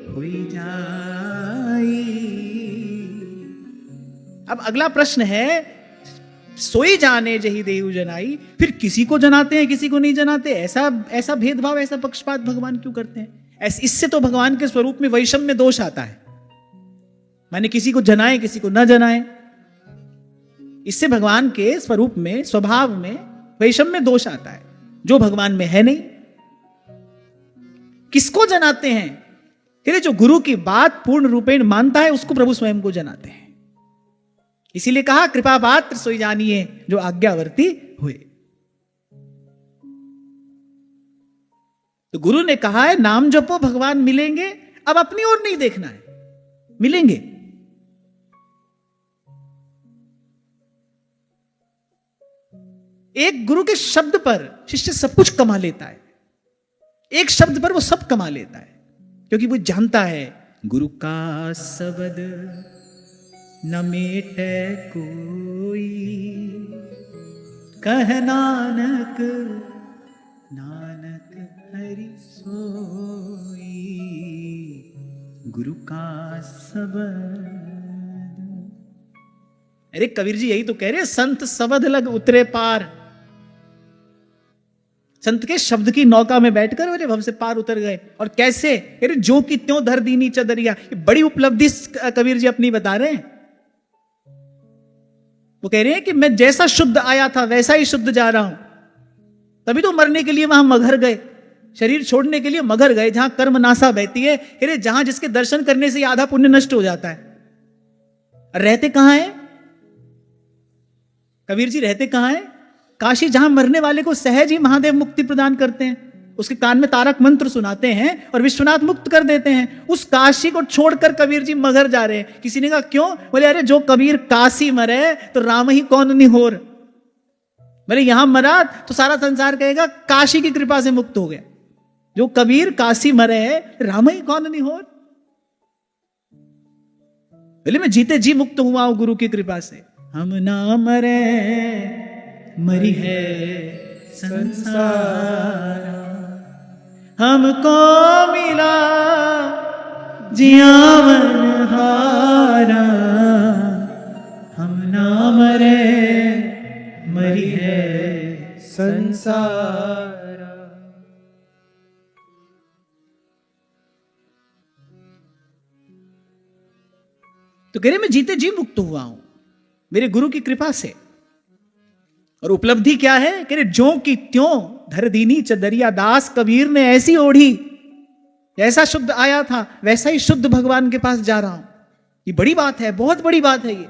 हुई जाई। अब अगला प्रश्न है, सोई जाने जही देहु जनाई, फिर किसी को जनाते हैं किसी को नहीं जनाते, ऐसा भेदभाव, ऐसा पक्षपात भगवान क्यों करते हैं? इससे तो भगवान के स्वरूप में वैषम्य दोष आता है। माने किसी को जनाए किसी को न जनाए, इससे भगवान के स्वरूप में, स्वभाव में वैषम्य दोष आता है, जो भगवान में है नहीं। किसको जनाते हैं? फिर जो गुरु की बात पूर्ण रूपेण मानता है उसको प्रभु स्वयं को जनाते हैं। इसीलिए कहा कृपा पात्र सोई जानिए जो आज्ञावर्ती हुए। तो गुरु ने कहा है नाम जपो भगवान मिलेंगे। अब अपनी ओर नहीं देखना है, मिलेंगे। एक गुरु के शब्द पर शिष्य सब कुछ कमा लेता है, एक शब्द पर वो सब कमा लेता है, क्योंकि वो जानता है गुरु का शब्द न मेटे कोई, कह नानक नानक हरि सोई, गुरु का शब्द। अरे कबीर जी यही तो कह रहे, संत शब्द लग उतरे पार। संत के शब्द की नौका में बैठकर अरे भव से पार उतर गए। और कैसे? अरे जो कि त्यों धर दीनी चदरिया। ये बड़ी उपलब्धि कबीर जी अपनी बता रहे हैं। वो कह रहे हैं कि मैं जैसा शुद्ध आया था वैसा ही शुद्ध जा रहा हूं। तभी तो मरने के लिए वहां मगहर गए, शरीर छोड़ने के लिए मगहर गए, जहां कर्म नासा बहती है। अरे जहां जिसके दर्शन करने से आधा पुण्य नष्ट हो जाता है। रहते कहां है कबीर जी? रहते कहां है? काशी, जहां मरने वाले को सहज ही महादेव मुक्ति प्रदान करते हैं। उसके कान में तारक मंत्र सुनाते हैं और विश्वनाथ मुक्त कर देते हैं। उस काशी को छोड़कर कबीर जी मगहर जा रहे हैं। किसी ने कहा क्यों? बोले अरे जो कबीर काशी मरे तो राम ही कौन निहोर। बोले यहां मरा तो सारा संसार कहेगा काशी की कृपा से मुक्त हो गया। जो कबीर काशी मरे राम ही कौन निहोर। बोले मैं जीते जी मुक्त हुआ हूं गुरु की कृपा से। हम ना मरे मरी है संसार, हमको मिला जियावन हारा, हम ना मरे मरी है संसार। तो कह रहे मैं जीते जी मुक्त हुआ हूं मेरे गुरु की कृपा से। और उपलब्धि क्या है? कह रहे ज्यों की त्यों धर दीनी चदरिया, दास कबीर ने ऐसी ओढ़ी, जैसा शुद्ध आया था वैसा ही शुद्ध भगवान के पास जा रहा हूं। ये बड़ी बात है, बहुत बड़ी बात है ये।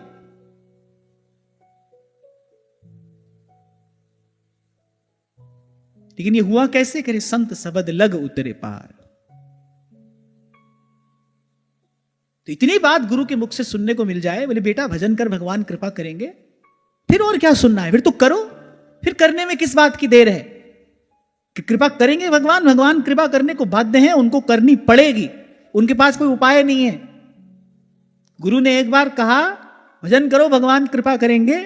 लेकिन ये हुआ कैसे? करे संत सबद लग उतरे पार। तो इतनी बात गुरु के मुख से सुनने को मिल जाए, बोले बेटा भजन कर, भगवान कृपा करेंगे, फिर और क्या सुनना है? फिर तो करो, फिर करने में किस बात की देर है? कि कृपा करेंगे भगवान, भगवान कृपा करने को बाध्य हैं, उनको करनी पड़ेगी, उनके पास कोई उपाय नहीं है। गुरु ने एक बार कहा भजन करो भगवान कृपा करेंगे,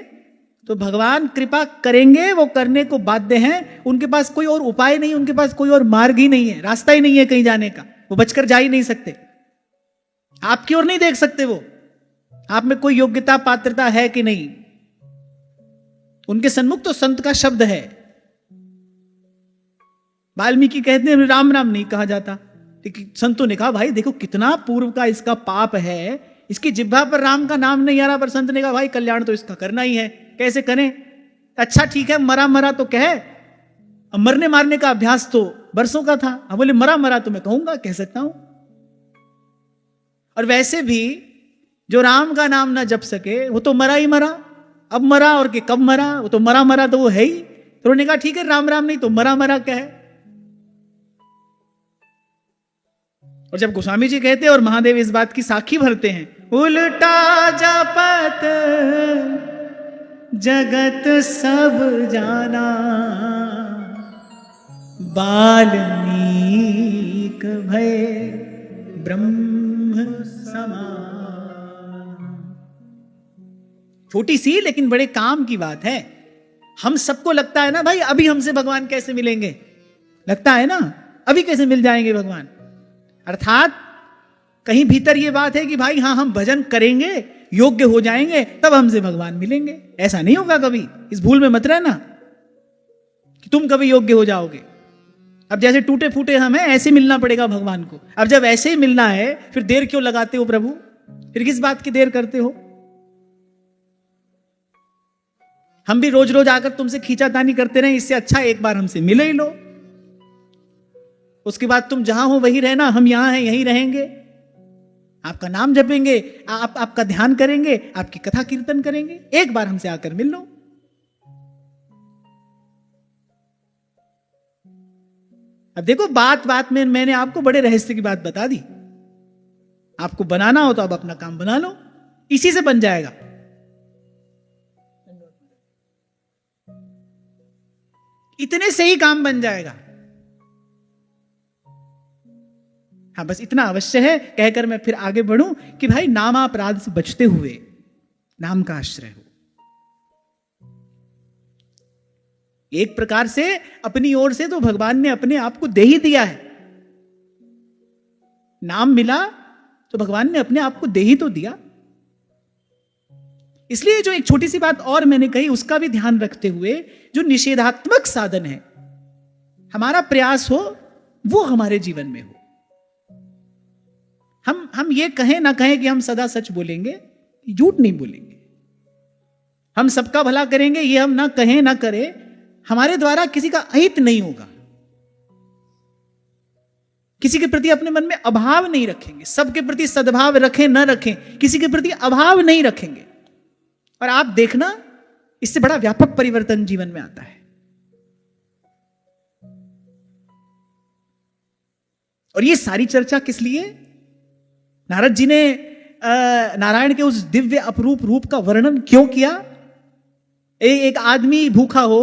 तो भगवान कृपा करेंगे, वो करने को बाध्य हैं, उनके पास कोई और उपाय नहीं, उनके पास कोई और मार्ग ही नहीं है, रास्ता ही नहीं है कहीं जाने का, वो बचकर जा ही नहीं सकते। आपकी ओर नहीं देख सकते, वो आप में कोई योग्यता पात्रता है कि नहीं। उनके सन्मुख तो संत का शब्द है। वाल्मीकि कहते हैं राम राम नहीं कहा जाता, लेकिन संतों ने कहा भाई देखो कितना पूर्व का इसका पाप है, इसकी जिह्वा पर राम का नाम नहीं आ रहा, पर संत ने कहा भाई कल्याण तो इसका करना ही है, कैसे करें? अच्छा ठीक है, मरा मरा तो कहे, अब मरने मारने का अभ्यास तो बरसों का था, अब बोले मरा मरा तो मैं कहूंगा, कह सकता हूं। और वैसे भी जो राम का नाम ना जप सके वो तो मरा ही मरा, अब मरा और के कब मरा, वो तो मरा मरा तो वो है ही। तो उन्होंने कहा ठीक है राम राम नहीं तो मरा मरा क्या है। और जब गोस्वामी जी कहते हैं और महादेव इस बात की साखी भरते हैं, उल्टा जपत जगत सब जाना, बाल्मीक भय ब्रह्म समान। छोटी सी लेकिन बड़े काम की बात है। हम सबको लगता है ना भाई अभी हमसे भगवान कैसे मिलेंगे, लगता है ना अभी कैसे मिल जाएंगे भगवान। अर्थात कहीं भीतर ये बात है कि भाई हाँ हम भजन करेंगे, योग्य हो जाएंगे, तब हमसे भगवान मिलेंगे। ऐसा नहीं होगा कभी, इस भूल में मत रहना कि तुम कभी योग्य हो जाओगे। अब जैसे टूटे फूटे हम हैं ऐसे मिलना पड़ेगा भगवान को। अब जब ऐसे ही मिलना है फिर देर क्यों लगाते हो प्रभु, फिर किस बात की देर करते हो। हम भी रोज रोज आकर तुमसे खींचातानी करते रहे, इससे अच्छा एक बार हमसे मिले ही लो, उसके बाद तुम जहां हो वहीं रहना, हम यहां हैं यहीं रहेंगे, आपका नाम जपेंगे, आपका ध्यान करेंगे, आपकी कथा कीर्तन करेंगे, एक बार हमसे आकर मिल लो। अब देखो बात बात में मैंने आपको बड़े रहस्य की बात बता दी। आपको बनाना हो तो अब अपना काम बना लो, इसी से बन जाएगा। इतने से ही काम बन जाएगा। हाँ बस इतना अवश्य है कहकर मैं फिर आगे बढ़ूं कि भाई नामापराध से बचते हुए नाम का आश्रय हो। एक प्रकार से अपनी ओर से तो भगवान ने अपने आप को दे ही दिया है। नाम मिला तो भगवान ने अपने आप को दे ही तो दिया। इसलिए जो एक छोटी सी बात और मैंने कही उसका भी ध्यान रखते हुए, जो निषेधात्मक साधन है हमारा प्रयास हो वो हमारे जीवन में हो। हम ये कहें ना कहें कि हम सदा सच बोलेंगे, झूठ नहीं बोलेंगे, हम सबका भला करेंगे, ये हम ना कहें ना करें, हमारे द्वारा किसी का अहित नहीं होगा, किसी के प्रति अपने मन में अभाव नहीं रखेंगे, सबके प्रति सद्भाव रखें न रखें, किसी के प्रति अभाव नहीं रखेंगे। और आप देखना इससे बड़ा व्यापक परिवर्तन जीवन में आता है। और ये सारी चर्चा किस लिए? नारद जी ने नारायण के उस दिव्य अपरूप रूप का वर्णन क्यों किया? एक आदमी भूखा हो,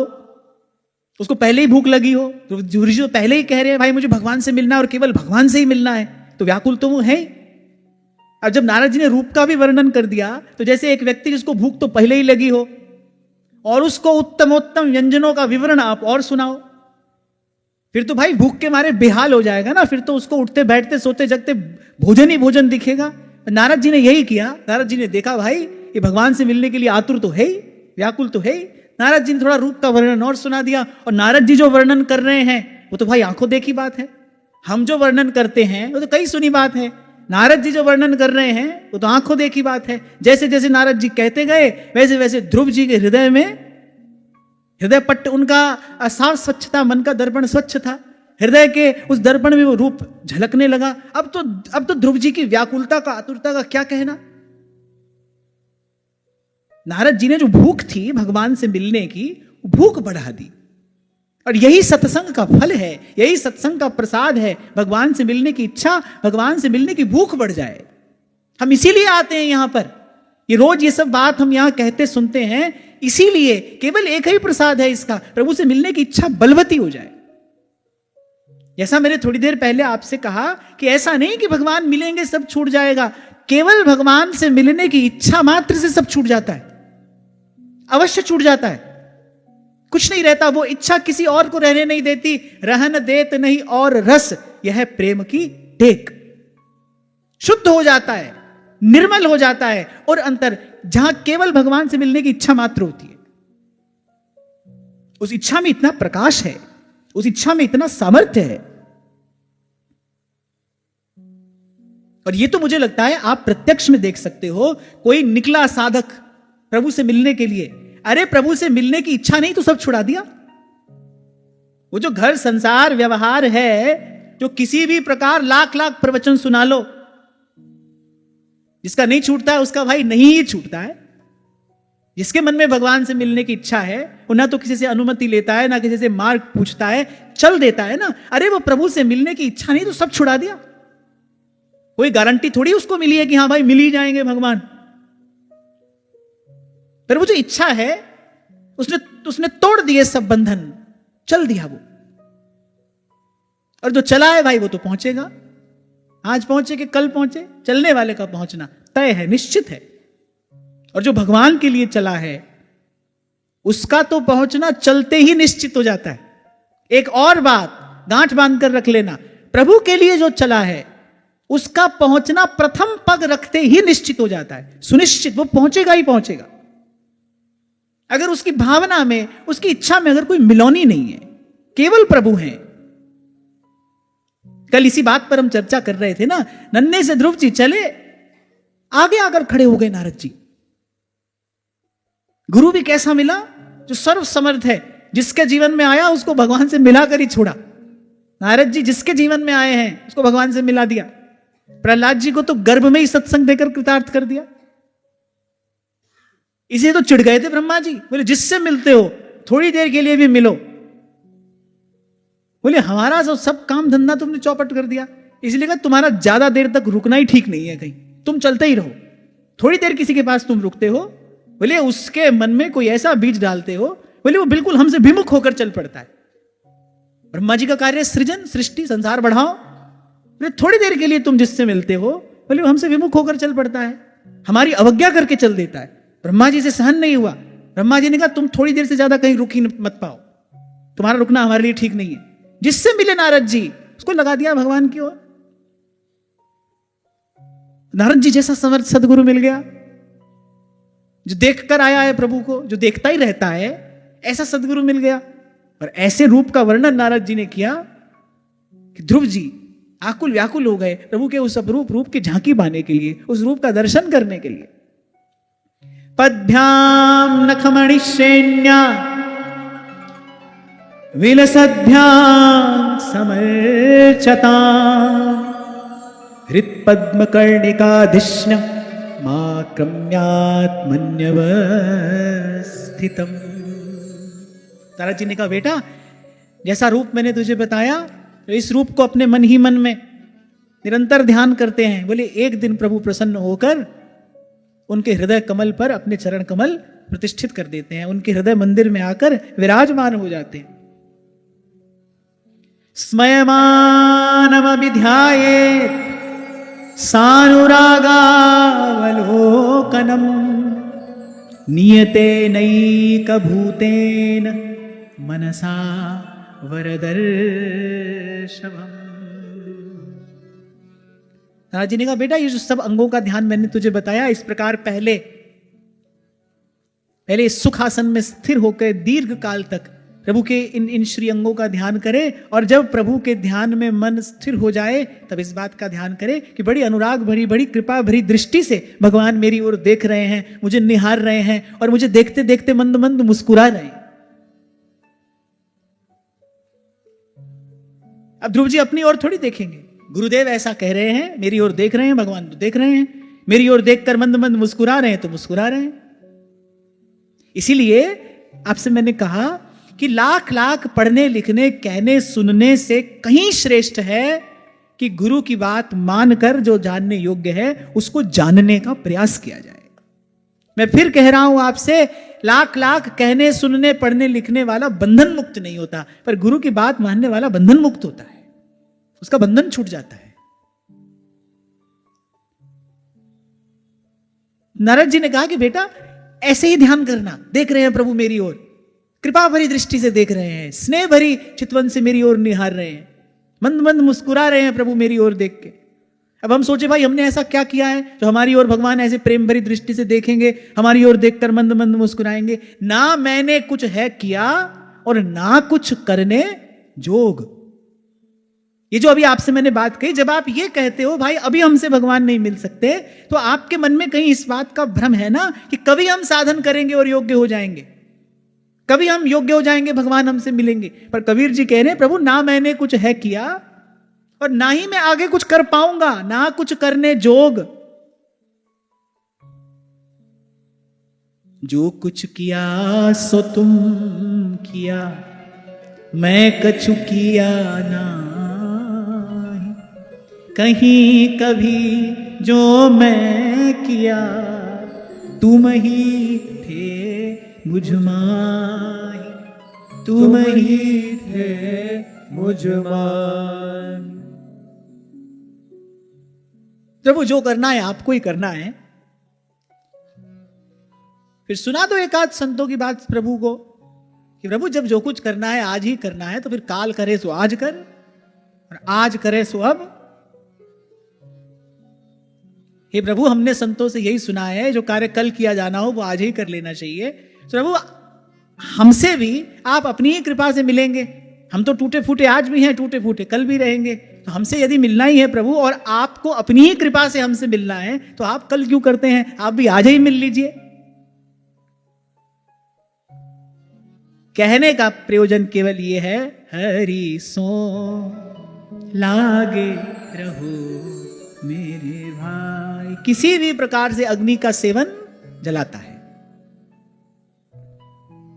उसको पहले ही भूख लगी हो, तो जो पहले ही कह रहे हैं भाई मुझे भगवान से मिलना है और केवल भगवान से ही मिलना है, तो व्याकुल तो वो है। अब जब नारद जी ने रूप का भी वर्णन कर दिया, तो जैसे एक व्यक्ति जिसको भूख तो पहले ही लगी हो और उसको उत्तमोत्तम व्यंजनों का विवरण आप और सुनाओ, फिर तो भाई भूख के मारे बेहाल हो जाएगा ना, फिर तो उसको उठते बैठते सोते जगते भोजन ही भोजन दिखेगा। नारद जी ने यही किया। नारद जी ने देखा भाई ये भगवान से मिलने के लिए आतुर तो है ही, व्याकुल तो है ही। नारद जी ने थोड़ा रूप का वर्णन और सुना दिया। और नारद जी जो वर्णन कर रहे हैं वो तो भाई आंखों देखी बात है। हम जो वर्णन करते हैं वो तो कई सुनी बात है। नारद जी जो वर्णन कर रहे हैं वो तो आंखों देखी बात है। जैसे जैसे नारद जी कहते गए वैसे वैसे ध्रुव जी के हृदय में, हृदय पट्ट उनका साफ स्वच्छ था, मन का दर्पण स्वच्छ था, हृदय के उस दर्पण में वो रूप झलकने लगा। अब तो ध्रुव जी की व्याकुलता का, आतुरता का क्या कहना। नारद जी ने जो भूख थी भगवान से मिलने की, भूख बढ़ा दी। और यही सत्संग का फल है, यही सत्संग का प्रसाद है। भगवान से मिलने की इच्छा, भगवान से मिलने की भूख बढ़ जाए। हम इसीलिए आते हैं यहां पर। ये रोज ये सब बात हम यहां कहते सुनते हैं, इसीलिए केवल एक ही प्रसाद है इसका, प्रभु से मिलने की इच्छा बलवती हो जाए। जैसा मैंने थोड़ी देर पहले आपसे कहा कि ऐसा नहीं कि भगवान मिलेंगे सब छूट जाएगा। केवल भगवान से मिलने की इच्छा मात्र से सब छूट जाता है, अवश्य छूट जाता है। कुछ नहीं रहता, वो इच्छा किसी और को रहने नहीं देती। रहन देत नहीं और रस, यह प्रेम की टेक। शुद्ध हो जाता है, निर्मल हो जाता है। और अंतर जहां केवल भगवान से मिलने की इच्छा मात्र होती है, उस इच्छा में इतना प्रकाश है, उस इच्छा में इतना सामर्थ्य है। और ये तो मुझे लगता है आप प्रत्यक्ष में देख सकते हो। कोई निकला साधक प्रभु से मिलने के लिए, अरे प्रभु से मिलने की इच्छा नहीं तो सब छुड़ा दिया। वो जो घर संसार व्यवहार है, जो किसी भी प्रकार लाख लाख प्रवचन सुना लो, जिसका नहीं छूटता है उसका भाई नहीं ही छूटता है। जिसके मन में भगवान से मिलने की इच्छा है वो ना तो किसी से अनुमति लेता है, ना किसी से मार्ग पूछता है, चल देता है ना। अरे वो प्रभु से मिलने की इच्छा नहीं तो सब छुड़ा दिया। कोई गारंटी थोड़ी उसको मिली है कि हाँ भाई मिल ही जाएंगे भगवान। पर वो जो इच्छा है उसने तोड़ दिए सब बंधन, चल दिया वो। और जो चला है भाई वो तो पहुंचेगा। आज पहुंचे कि कल पहुंचे, चलने वाले का पहुंचना तय है, निश्चित है। और जो भगवान के लिए चला है उसका तो पहुंचना चलते ही निश्चित हो जाता है। एक और बात गांठ बांध कर रख लेना, प्रभु के लिए जो चला है उसका पहुंचना प्रथम पग रखते ही निश्चित हो जाता है, सुनिश्चित। वो पहुंचेगा ही पहुंचेगा। अगर उसकी भावना में, उसकी इच्छा में अगर कोई मिलौनी नहीं है, केवल प्रभु हैं। कल इसी बात पर हम चर्चा कर रहे थे ना। नन्हे से ध्रुव जी चले, आगे आकर खड़े हो गए नारद जी। गुरु भी कैसा मिला, जो सर्व समर्थ है, जिसके जीवन में आया उसको भगवान से मिलाकर ही छोड़ा। नारद जी जिसके जीवन में आए हैं उसको भगवान से मिला दिया। प्रहलाद जी को तो गर्भ में ही सत्संग देकर कृतार्थ कर दिया। इसे तो चिढ़ गए थे ब्रह्मा जी, बोले जिससे मिलते हो थोड़ी देर के लिए भी मिलो। बोले हमारा सब काम धंधा तुमने चौपट कर दिया, इसलिए कहा तुम्हारा ज्यादा देर तक रुकना ही ठीक नहीं है, कहीं तुम चलते ही रहो। थोड़ी देर किसी के पास तुम रुकते हो, बोले उसके मन में कोई ऐसा बीज डालते हो, बोले वो बिल्कुल हमसे विमुख होकर चल पड़ता है। ब्रह्मा जी का कार्य सृजन, सृष्टि, संसार बढ़ाओ। बोले थोड़ी देर के लिए तुम जिससे मिलते हो, बोले वो हमसे विमुख होकर चल पड़ता है, हमारी अवज्ञा करके चल देता है। ब्रह्मा जी से सहन नहीं हुआ। ब्रह्मा जी ने कहा तुम थोड़ी देर से ज्यादा कहीं रुक ही मत पाओ, तुम्हारा रुकना हमारे लिए ठीक नहीं है। जिससे मिले नारद जी उसको लगा दिया भगवान की ओर। नारद जी जैसा समर्थ सदगुरु मिल गया, जो देखकर आया है प्रभु को, जो देखता ही रहता है, ऐसा सदगुरु मिल गया। और ऐसे रूप का वर्णन नारद जी ने किया कि ध्रुव जी आकुल व्याकुल हो गए प्रभु के उस अपरूप रूप की झांकी पाने के लिए, उस रूप का दर्शन करने के लिए। पद्भ्याम नखमणिश्रेण्या विलसद्भ्याम समर्चता हृत्पद्मकर्णिकाधिष्ण माक्रम्यात्मन्यवस्थितम्। नारद जी ने कहा बेटा जैसा रूप मैंने तुझे बताया, तो इस रूप को अपने मन ही मन में निरंतर ध्यान करते हैं। बोले एक दिन प्रभु प्रसन्न होकर उनके हृदय कमल पर अपने चरण कमल प्रतिष्ठित कर देते हैं, उनके हृदय मंदिर में आकर विराजमान हो जाते हैं। स्मयमानमभिध्यायेत् सानुरागावलोकनम नियते नैकभूतेन मनसा वरदर्शवम्। नारद जी ने कहा बेटा ये जो सब अंगों का ध्यान मैंने तुझे बताया इस प्रकार पहले सुखासन में स्थिर होकर दीर्घ काल तक प्रभु के इन श्री अंगों का ध्यान करे, और जब प्रभु के ध्यान में मन स्थिर हो जाए तब इस बात का ध्यान करे कि बड़ी अनुराग भरी, बड़ी कृपा भरी दृष्टि से भगवान मेरी ओर देख रहे हैं, मुझे निहार रहे हैं और मुझे देखते देखते मंद मंद मुस्कुरा रहे हैं। अब ध्रुव जी अपनी ओर थोड़ी देखेंगे, गुरुदेव ऐसा कह रहे हैं, मेरी ओर देख रहे हैं, भगवान तो देख रहे हैं, मेरी ओर देखकर मंद मंद मुस्कुरा रहे हैं तो मुस्कुरा रहे हैं। इसीलिए आपसे मैंने कहा कि लाख लाख पढ़ने लिखने कहने सुनने से कहीं श्रेष्ठ है कि गुरु की बात मानकर जो जानने योग्य है उसको जानने का प्रयास किया जाए। मैं फिर कह रहा हूं आपसे, लाख लाख कहने सुनने पढ़ने लिखने वाला बंधन मुक्त नहीं होता, पर गुरु की बात मानने वाला बंधन मुक्त होता है, उसका बंधन छूट जाता है। नारद जी ने कहा कि बेटा ऐसे ही ध्यान करना, देख रहे हैं प्रभु मेरी ओर, कृपा भरी दृष्टि से देख रहे हैं, स्नेह भरी चितवन से मेरी ओर निहार रहे हैं, मंद मंद मुस्कुरा रहे हैं प्रभु मेरी ओर देख के। अब हम सोचे भाई हमने ऐसा क्या किया है जो हमारी ओर भगवान ऐसे प्रेम भरी दृष्टि से देखेंगे, हमारी ओर देखकर मंद मंद मुस्कुराएंगे। ना मैंने कुछ है किया और ना कुछ करने जोग। ये जो अभी आपसे मैंने बात कही, जब आप ये कहते हो भाई अभी हमसे भगवान नहीं मिल सकते, तो आपके मन में कहीं इस बात का भ्रम है ना कि कभी हम साधन करेंगे और योग्य हो जाएंगे, कभी हम योग्य हो जाएंगे, भगवान हमसे मिलेंगे। पर कबीर जी कह रहे हैं प्रभु ना मैंने कुछ है किया और ना ही मैं आगे कुछ कर पाऊंगा, ना कुछ करने जोग। जो कुछ किया सो तुम किया, मैं कछु किया ना, कहीं कभी जो मैं किया तुम ही थे मुझ माही, तुम ही थे मुझ माही। प्रभु जो करना है आपको ही करना है। फिर सुना दो एक आध संतों की बात प्रभु को कि प्रभु जब जो कुछ करना है आज ही करना है, तो फिर काल करे सो आज कर और आज करे सो अब। हे प्रभु हमने संतों से यही सुना है जो कार्य कल किया जाना हो वो आज ही कर लेना चाहिए। तो प्रभु हमसे भी आप अपनी ही कृपा से मिलेंगे। हम तो टूटे फूटे आज भी हैं, टूटे फूटे कल भी रहेंगे। तो हमसे यदि मिलना ही है प्रभु और आपको अपनी ही कृपा से हमसे मिलना है, तो आप कल क्यों करते हैं, आप भी आज ही मिल लीजिए। कहने का प्रयोजन केवल ये है, हरि सो लागे रहो मेरे भाई। किसी भी प्रकार से अग्नि का सेवन जलाता है,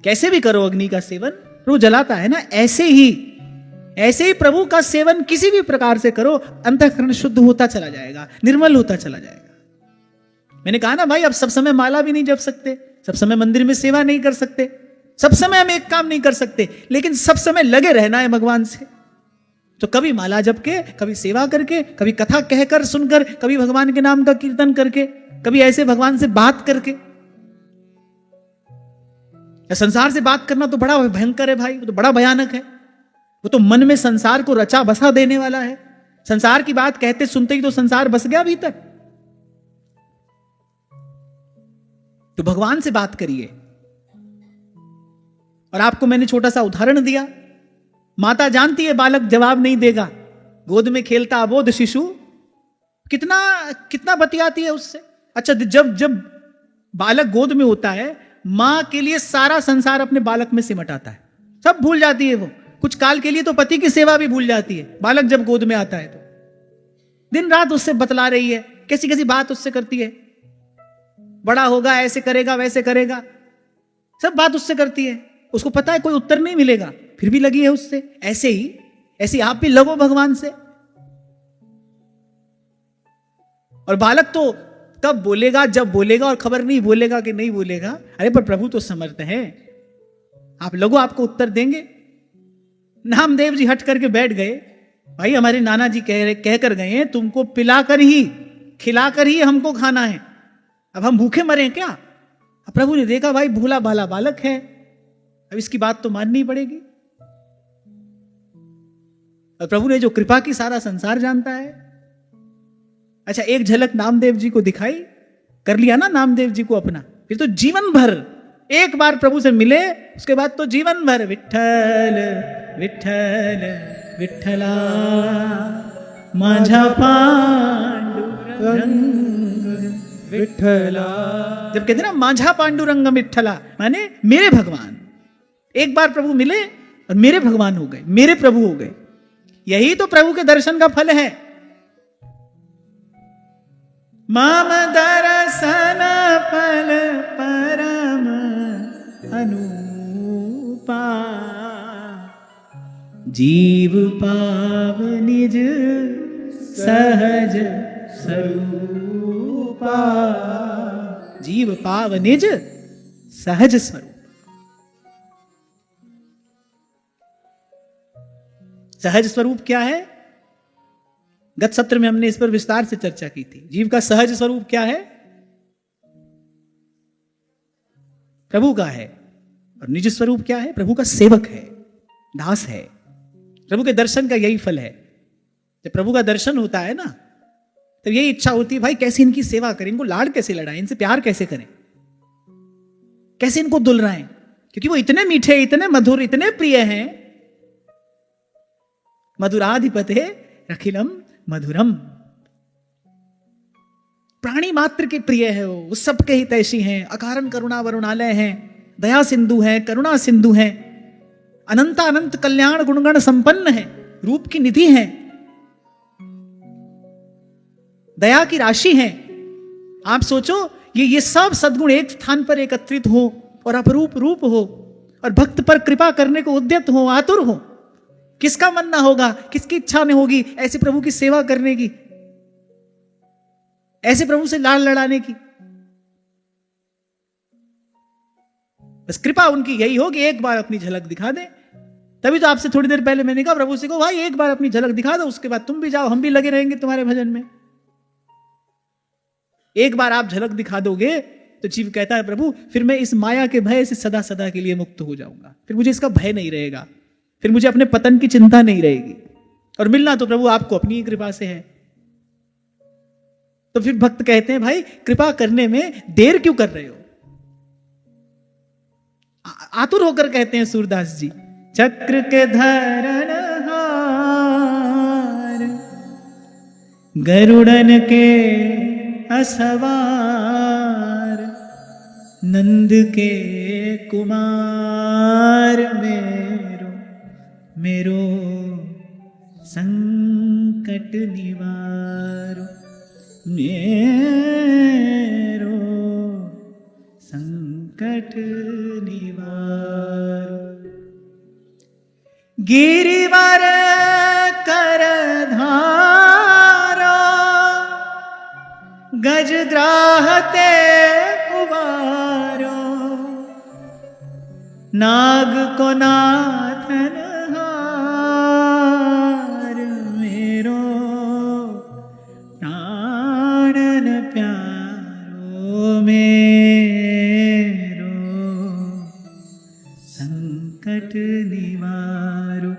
कैसे भी करो अग्नि का सेवन, प्रभु जलाता है ना। ऐसे ही प्रभु का सेवन किसी भी प्रकार से करो, अंतःकरण शुद्ध होता चला जाएगा, निर्मल होता चला जाएगा। मैंने कहा ना भाई, अब सब समय माला भी नहीं जप सकते, सब समय मंदिर में सेवा नहीं कर सकते, सब समय हम एक काम नहीं कर सकते, लेकिन सब समय लगे रहना है भगवान से। तो कभी माला जप के, कभी सेवा करके, कभी कथा कहकर सुनकर, कभी भगवान के नाम का कीर्तन करके, कभी ऐसे भगवान से बात करके। संसार से बात करना तो बड़ा भयंकर है भाई, वो तो बड़ा भयानक है। वो तो मन में संसार को रचा बसा देने वाला है। संसार की बात कहते सुनते ही तो संसार बस गया भीतर। तो भगवान से बात करिए। और आपको मैंने छोटा सा उदाहरण दिया, माता जानती है बालक जवाब नहीं देगा, गोद में खेलता अबोध शिशु कितना कितना बतियाती है उससे। अच्छा, जब बालक गोद में होता है, मां के लिए सारा संसार अपने बालक में सिमट आता है, सब भूल जाती है वो। कुछ काल के लिए तो पति की सेवा भी भूल जाती है। बालक जब गोद में आता है तो दिन रात उससे बतला रही है, कैसी कैसी बात उससे करती है, बड़ा होगा ऐसे करेगा वैसे करेगा, सब बात उससे करती है। उसको पता है कोई उत्तर नहीं मिलेगा, फिर भी लगी है उससे। ऐसे आप भी लगो भगवान से। और बालक तो कब बोलेगा, जब बोलेगा, और खबर नहीं बोलेगा कि नहीं बोलेगा। अरे पर प्रभु तो समर्थ है, आप लगो, आपको उत्तर देंगे। नामदेव जी हट करके बैठ गए, भाई हमारे नाना जी कह कर गए हैं तुमको पिलाकर ही खिलाकर ही हमको खाना है, अब हम भूखे मरे क्या? अब प्रभु ने देखा भाई भोला भाला बालक है, अब इसकी बात तो माननी पड़ेगी। और प्रभु ने जो कृपा की सारा संसार जानता है। अच्छा एक झलक नामदेव जी को दिखाई, कर लिया ना नामदेव जी को अपना, फिर तो जीवन भर एक बार प्रभु से मिले उसके बाद तो जीवन भर विठ्ठल विठ्ठल विठ्ठला माझा पांडुरंग विठ्ठला। जब कहते ना माझा पांडुरंग विठ्ठला माने मेरे भगवान, एक बार प्रभु मिले और मेरे भगवान हो गए, मेरे प्रभु हो गए। यही तो प्रभु के दर्शन का फल है। माम दर्शन फल परम अनुपा जीव पाव निज सहज स्वरूपा। जीव पाव निज सहज स्वरूप। सहज स्वरूप क्या है? गत सत्र में हमने इस पर विस्तार से चर्चा की थी। जीव का सहज स्वरूप क्या है? प्रभु का है। और निज स्वरूप क्या है? प्रभु का सेवक है, दास है। प्रभु के दर्शन का यही फल है। जब प्रभु का दर्शन होता है ना तो यही इच्छा होती है भाई कैसे इनकी सेवा करें, इनको लाड कैसे लड़ाएं, इनसे प्यार कैसे करें, कैसे इनको दुलराएं, क्योंकि वो इतने मीठे, इतने मधुर, इतने प्रिय हैं। मधुराधिपते रखिलम मधुरम। प्राणी मात्र के प्रिय है वो सबके हितैषी हैं, अकारण करुणा वरुणालय हैं, दया सिंधु हैं, करुणा सिंधु हैं, अनंता अनंत कल्याण गुणगण संपन्न है, रूप की निधि हैं, दया की राशि हैं। आप सोचो ये सब सद्गुण एक स्थान पर एकत्रित हो और अपरूप रूप हो और भक्त पर कृपा करने को उद्यत हो, आतुर हो, किसका मन ना होगा, किसकी इच्छा नहीं होगी ऐसे प्रभु की सेवा करने की, ऐसे प्रभु से लाड़ लड़ाने की। बस कृपा उनकी यही हो कि एक बार अपनी झलक दिखा दे। तभी तो आपसे थोड़ी देर पहले मैंने कहा प्रभु से कहो भाई एक बार अपनी झलक दिखा दो, उसके बाद तुम भी जाओ, हम भी लगे रहेंगे तुम्हारे भजन में। एक बार आप झलक दिखा दोगे तो जीव कहता है प्रभु फिर मैं इस माया के भय से सदा सदा के लिए मुक्त हो जाऊंगा, फिर मुझे इसका भय नहीं रहेगा, फिर मुझे अपने पतन की चिंता नहीं रहेगी। और मिलना तो प्रभु आपको अपनी ही कृपा से है। तो फिर भक्त कहते हैं भाई कृपा करने में देर क्यों कर रहे हो? आतुर होकर कहते हैं सूरदास जी, चक्र के धरन हार गरुड़न के असवार नंद के कुमार मेरो संकट निवारो, मेरो संकट निवारो। गिरिवर कर धारा गजग्राहते उबारो, नाग को नाथन हार मेरो प्राणन प्यारो, मेरो संकट निवारो,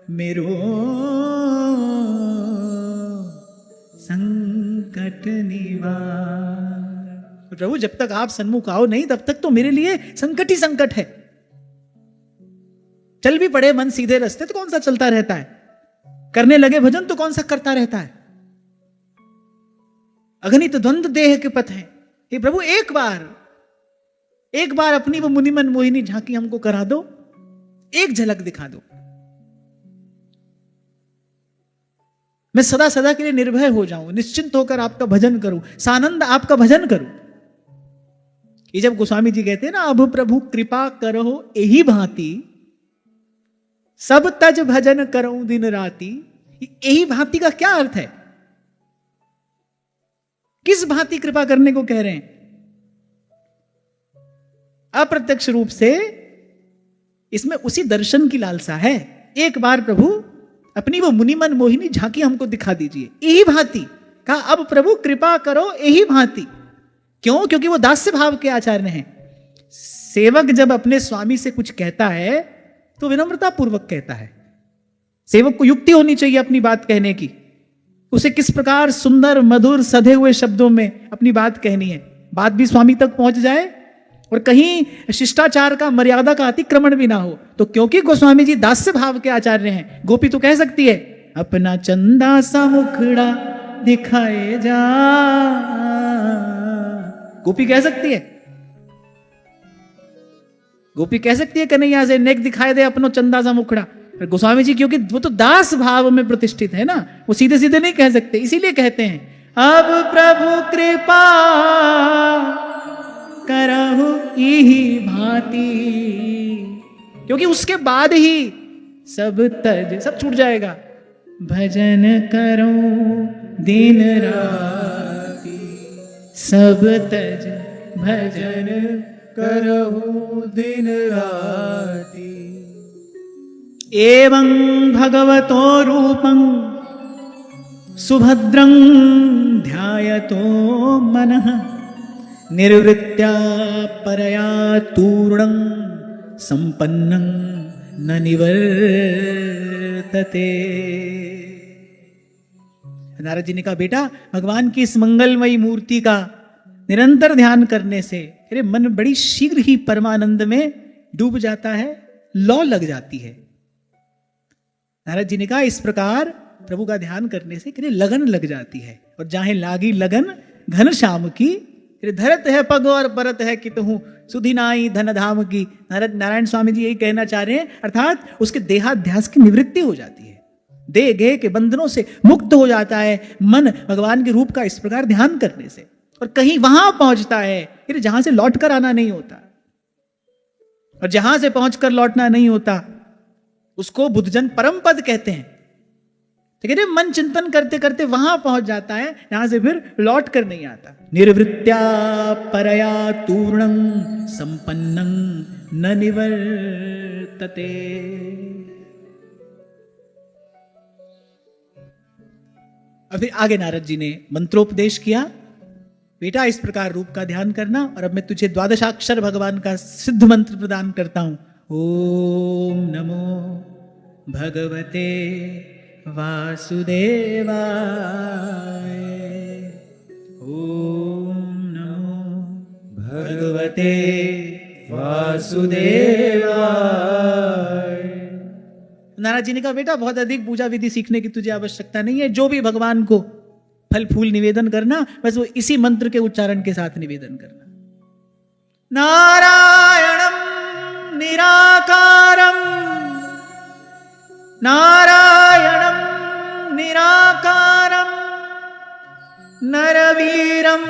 मेरो संकट निवार। प्रभु जब तक आप सन्मुख आओ नहीं तब तक तो मेरे लिए संकट ही संकट है। चल भी पड़े मन सीधे रास्ते तो कौन सा चलता रहता है, करने लगे भजन तो कौन सा करता रहता है। अगणित द्वंद देह के पथ है। हे प्रभु एक बार अपनी वो मुनिमन मोहिनी झांकी हमको करा दो, एक झलक दिखा दो, मैं सदा सदा के लिए निर्भय हो जाऊं, निश्चिंत होकर आपका भजन करूं, सानंद आपका भजन करूं। ये जब गोस्वामी जी कहते हैं ना अब प्रभु कृपा करो यही भांति सब तज भजन करूं दिन राती, यही भांति का क्या अर्थ है? किस भांति कृपा करने को कह रहे हैं? अप्रत्यक्ष रूप से इसमें उसी दर्शन की लालसा है। एक बार प्रभु अपनी वो मुनिमन मोहिनी झांकी हमको दिखा दीजिए। यही भांति कहा, अब प्रभु कृपा करो यही भांति। क्यों? क्योंकि वो दास्य भाव के आचार्य हैं। सेवक जब अपने स्वामी से कुछ कहता है तो विनम्रता पूर्वक कहता है। सेवक को युक्ति होनी चाहिए अपनी बात कहने की, उसे किस प्रकार सुंदर मधुर सधे हुए शब्दों में अपनी बात कहनी है, बात भी स्वामी तक पहुंच जाए और कहीं शिष्टाचार का, मर्यादा का अतिक्रमण भी ना हो। तो क्योंकि गोस्वामी जी दास्य भाव के आचार्य हैं, गोपी तो कह सकती है, अपना चंदा सा मुखड़ा दिखाए जा। गोपी कह सकती है, गोपी कह सकती है कन्हैया से, नेक दिखाई दे अपनो चंदा सा मुखड़ा। गोस्वामी जी क्योंकि वो तो दास भाव में प्रतिष्ठित है ना, वो सीधे सीधे नहीं कह सकते, इसीलिए कहते हैं अब प्रभु कृपा करहु इही भांति। क्योंकि उसके बाद ही सब तज, सब छूट जाएगा। भजन करो दिन राति, सब तज भजन करहु दिन राति। एवं भगवतो रूपं सुभद्रं ध्यायतो मनः, निर्वृत्या परया तूर्णं संपन्नं न निवर्तते। नारद जी ने कहा, बेटा भगवान की इस मंगलमयी मूर्ति का निरंतर ध्यान करने से तेरे मन बड़ी शीघ्र ही परमानंद में डूब जाता है, लौ लग जाती है। नारद जी ने कहा, इस प्रकार प्रभु का ध्यान करने से तेरे लगन लग जाती है, और जहां लागी लगन घन श्याम की, तेरे धरत है पग और परत है कितहु सुधि नाई धन धाम की। नारायण स्वामी जी यही कहना चाह रहे हैं, अर्थात उसके देहाध्यास की निवृत्ति हो जाती है, देह गेह के बंधनों से मुक्त हो जाता है मन भगवान के रूप का इस प्रकार ध्यान करने से, और कहीं वहां पहुंचता है फिर जहां से लौट कर आना नहीं होता, और जहां से पहुंचकर लौटना नहीं होता उसको बुद्धजन परम पद कहते हैं। तो कहते मन चिंतन करते करते वहां पहुंच जाता है जहां से फिर लौट कर नहीं आता। निर्वृत्या परया तूर्णं संपन्नं न निवर्तते। और फिर आगे नारद जी ने मंत्रोपदेश किया, बेटा इस प्रकार रूप का ध्यान करना, और अब मैं तुझे द्वादशाक्षर भगवान का सिद्ध मंत्र प्रदान करता हूं। ओम नमो भगवते वासुदेवाय, ओम नमो भगवते वासुदेवाय। नारद जी ने कहा, बेटा बहुत अधिक पूजा विधि सीखने की तुझे आवश्यकता नहीं है, जो भी भगवान को फल फूल निवेदन करना, बस वो इसी मंत्र के उच्चारण के साथ निवेदन करना। नारायणं निराकारं, नारायणं निराकारं, नरवीरं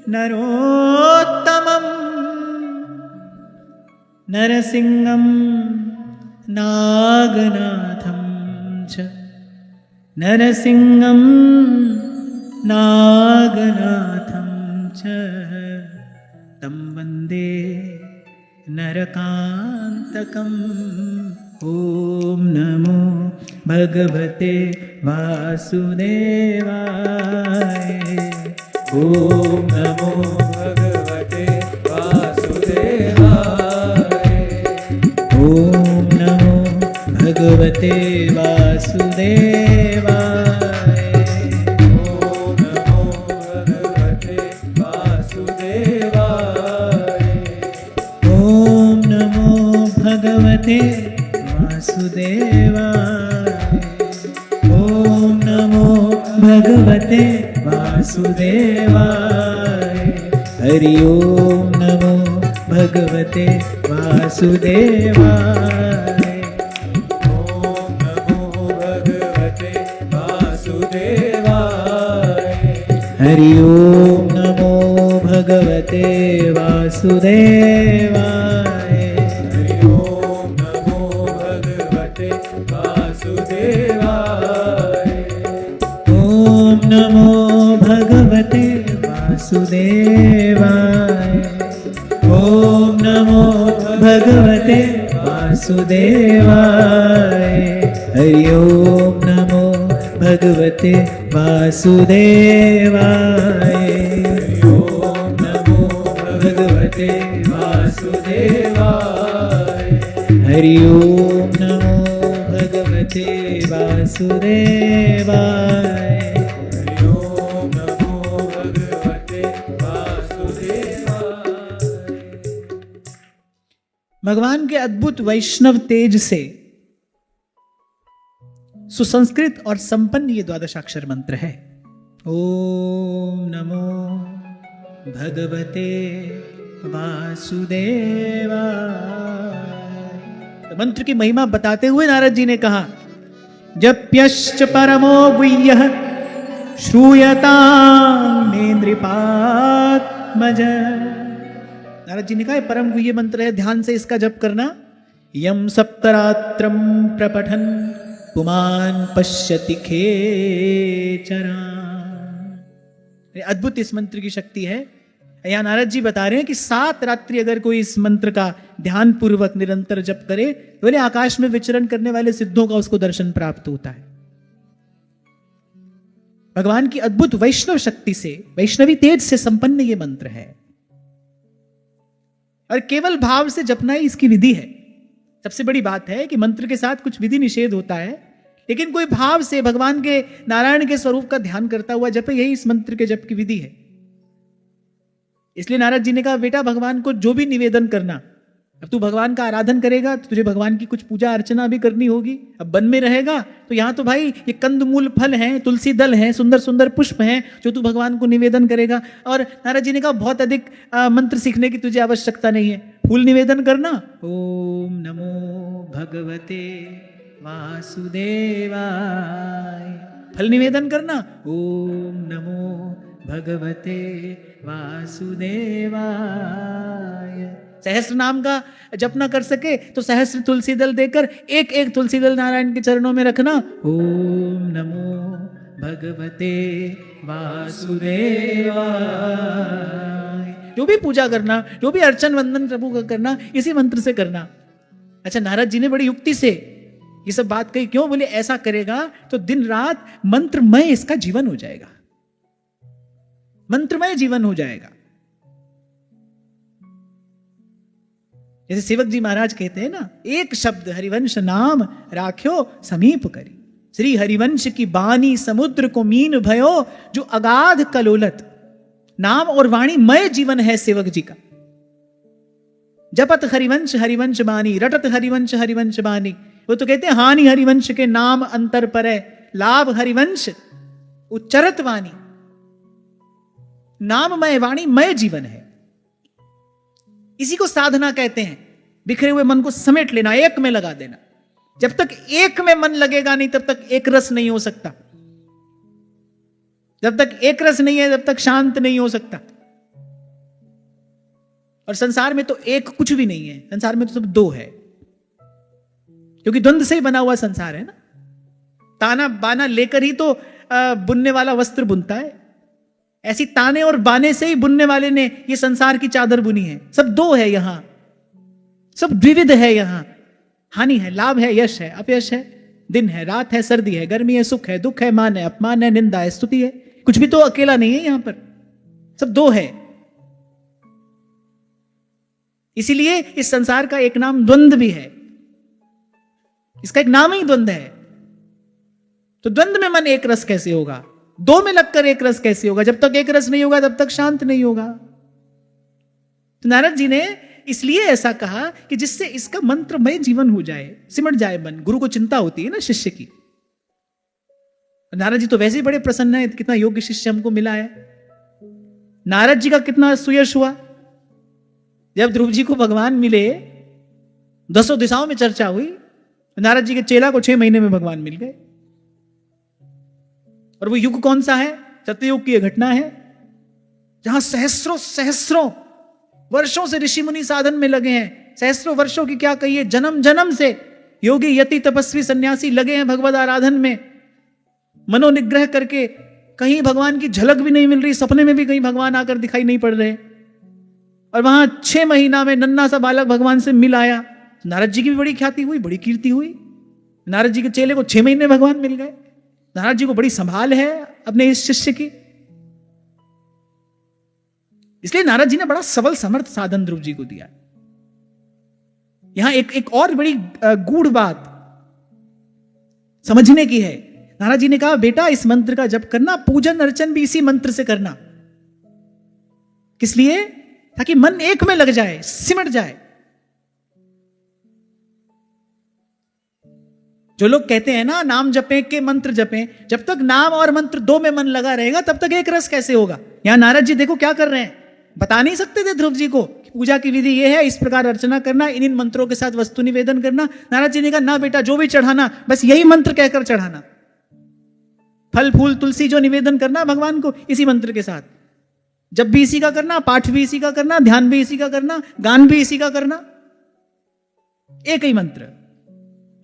नरोत्तमं, नरसिंहं नागनाथं च, नरसिंहं नागनाथं च, तं वन्दे नरकान्तकम्। ओम नमो भगवते वासुदेवाय, ओम नमो भगवते वासुदेवाय, ओम नमो भगवते वासुदेवाय, ओम नमो भगवते वासुदेवाय, ओम नमो भगवते वासुदेवाय, ओम नमो भगवते वासुदेवाय। हरि ओम नमो भगवते वासुदेवाय, ओम नमो भगवते वासुदेवाय। हरि ओम नमो भगवते वासुदेवाय, हरि ओम नमो भगवते वासुदेवाय। ओम नमो भगवते वासुदेवाय, ओम नमो भगवते वासुदेवाय। हरि ओम नमो भगवते वासुदेवाय। हरि ओम नमो भगवते वासुदेवाय। हरि ओम नमो भगवते वासुदेवाय। हरि ओम नमो भगवते वासुदेवाय। भगवान के अद्भुत वैष्णव तेज से सुसंस्कृत और संपन्न ये द्वादशाक्षर मंत्र है। ओम नमो भगवते वासुदेवाय। तो मंत्र की महिमा बताते हुए नारद जी ने कहा, जप्यश्च परमो गुह्यः श्रूयतां मे नृपात्मज। नारद जी ने कहा परम गुह्य मंत्र है, ध्यान से इसका जप करना। यम सप्तरात्रम प्रपठन पुमान पश्यति खेचरा। अद्भुत इस मंत्र की शक्ति है। यहाँ नारद जी बता रहे हैं कि 7 रात्रि अगर कोई इस मंत्र का ध्यान पूर्वक निरंतर जप करे तो बोले आकाश में विचरण करने वाले सिद्धों का उसको दर्शन प्राप्त होता है। भगवान की अद्भुत वैष्णव शक्ति से, वैष्णवी तेज से संपन्न ये मंत्र है और केवल भाव से जपना ही इसकी विधि है। सबसे बड़ी बात है कि मंत्र के साथ कुछ विधि निषेध होता है, लेकिन कोई भाव से भगवान के नारायण के स्वरूप का ध्यान करता हुआ जपे, यही इस मंत्र के जप की विधि है। इसलिए नारद जी ने कहा बेटा भगवान को जो भी निवेदन करना, अब तू भगवान का आराधन करेगा तो तुझे भगवान की कुछ पूजा अर्चना भी करनी होगी। अब वन में रहेगा तो यहाँ तो भाई ये कंदमूल फल हैं, तुलसी दल हैं, सुंदर सुंदर पुष्प हैं जो तू भगवान को निवेदन करेगा। और नारद जी ने कहा बहुत अधिक मंत्र सीखने की तुझे आवश्यकता नहीं है, फूल निवेदन करना। ओम नमो भगवते वासुदेवाय। फल निवेदन करना, ओम नमो भगवते वासुदेवाय। सहस्र नाम का जप न कर सके तो सहस्र तुलसी दल देकर एक एक तुलसी दल नारायण के चरणों में रखना। ओम नमो भगवते वासुदेवाय। जो भी पूजा करना, जो भी अर्चन वंदन प्रभु का करना, इसी मंत्र से करना। अच्छा, नारद जी ने बड़ी युक्ति से ये सब बात कही। क्यों? बोले ऐसा करेगा तो दिन रात मंत्रमय इसका जीवन हो जाएगा, मंत्रमय जीवन हो जाएगा। जैसे सेवक जी महाराज कहते हैं ना, एक शब्द हरिवंश नाम राख्यो समीप करी। श्री हरिवंश की बानी समुद्र को मीन भयो, जो अगाध कलोलत। नाम और वाणी मय जीवन है सेवक जी का। जपत हरिवंश हरिवंश बानी, रटत हरिवंश हरिवंश बानी। वो तो कहते हैं हानि हरिवंश के नाम अंतर पर है, लाभ हरिवंश उच्चरत वाणी। नाममय वाणी मय जीवन है, इसी को साधना कहते हैं। बिखरे हुए मन को समेट लेना, एक में लगा देना। जब तक एक में मन लगेगा नहीं तब तक एक रस नहीं हो सकता। जब तक एक रस नहीं है तब तक शांत नहीं हो सकता। और संसार में तो एक कुछ भी नहीं है, संसार में तो सब दो है, क्योंकि द्वंद्व से ही बना हुआ संसार है ना। ताना बाना लेकर ही तो बुनने वाला वस्त्र बुनता है। ऐसी ताने और बाने से ही बुनने वाले ने ये संसार की चादर बुनी है। सब दो है यहां, सब द्विविध है यहां। हानि है, लाभ है, यश है, अपयश है, दिन है, रात है, सर्दी है, गर्मी है, सुख है, दुख है, मान है, अपमान है, निंदा है, स्तुति है। कुछ भी तो अकेला नहीं है यहां पर, सब दो है। इसीलिए इस संसार का एक नाम द्वंद्व भी है, इसका एक नाम ही द्वंद्व है। तो द्वंद्व में मन एक रस कैसे होगा? दो में लगकर एक रस कैसे होगा? जब तक एक रस नहीं होगा तब तक शांत नहीं होगा। तो नारद जी ने इसलिए ऐसा कहा कि जिससे इसका मंत्रमय जीवन हो जाए, सिमट जाए मन। गुरु को चिंता होती है ना शिष्य की। नारद जी तो वैसे ही बड़े प्रसन्न है, कितना योग्य शिष्य हमको मिला है। नारद जी का कितना सुयश हुआ जब ध्रुव जी को भगवान मिले, 10 दिशाओं में चर्चा हुई। नारद जी के चेला को 6 महीने में भगवान मिल गए। और वो युग कौन सा है? सत्ययुग की घटना है, जहां सहस्रों सहस्रों वर्षों से ऋषि मुनि साधन में लगे हैं। सहस्रों वर्षों की क्या कहिए, जन्म जन्म से योगी यति तपस्वी सन्यासी लगे हैं भगवद आराधन में। मनोनिग्रह करके कहीं भगवान की झलक भी नहीं मिल रही, सपने में भी कहीं भगवान आकर दिखाई नहीं पड़ रहे। और वहां 6 महीना में नन्हा सा बालक भगवान से मिल आया। नारद जी की भी बड़ी ख्याति हुई, बड़ी कीर्ति हुई। नारद जी के चेले को 6 महीने भगवान मिल गए। नारद जी को बड़ी संभाल है अपने इस शिष्य की। इसलिए नारद जी ने बड़ा सबल समर्थ साधन ध्रुव जी को दिया। यहां एक और बड़ी गूढ़ बात समझने की है। नारद जी ने कहा, बेटा इस मंत्र का जप करना, पूजन अर्चन भी इसी मंत्र से करना। किस लिए? ताकि मन एक में लग जाए, सिमट जाए। जो लोग कहते हैं ना नाम जपें के मंत्र जपें, जब तक नाम और मंत्र दो में मन लगा रहेगा तब तक एक रस कैसे होगा? यहां नारद जी देखो क्या कर रहे हैं। बता नहीं सकते थे ध्रुव जी को पूजा की विधि ये है, इस प्रकार अर्चना करना, इन मंत्रों के साथ वस्तु निवेदन करना। नारद जी ने कहा, ना बेटा, जो भी चढ़ाना बस यही मंत्र कहकर चढ़ाना। फल फूल तुलसी जो निवेदन करना भगवान को, इसी मंत्र के साथ। जब भी इसी का करना, पाठ भी इसी का करना, ध्यान भी इसी का करना, गान भी इसी का करना। एक ही मंत्र,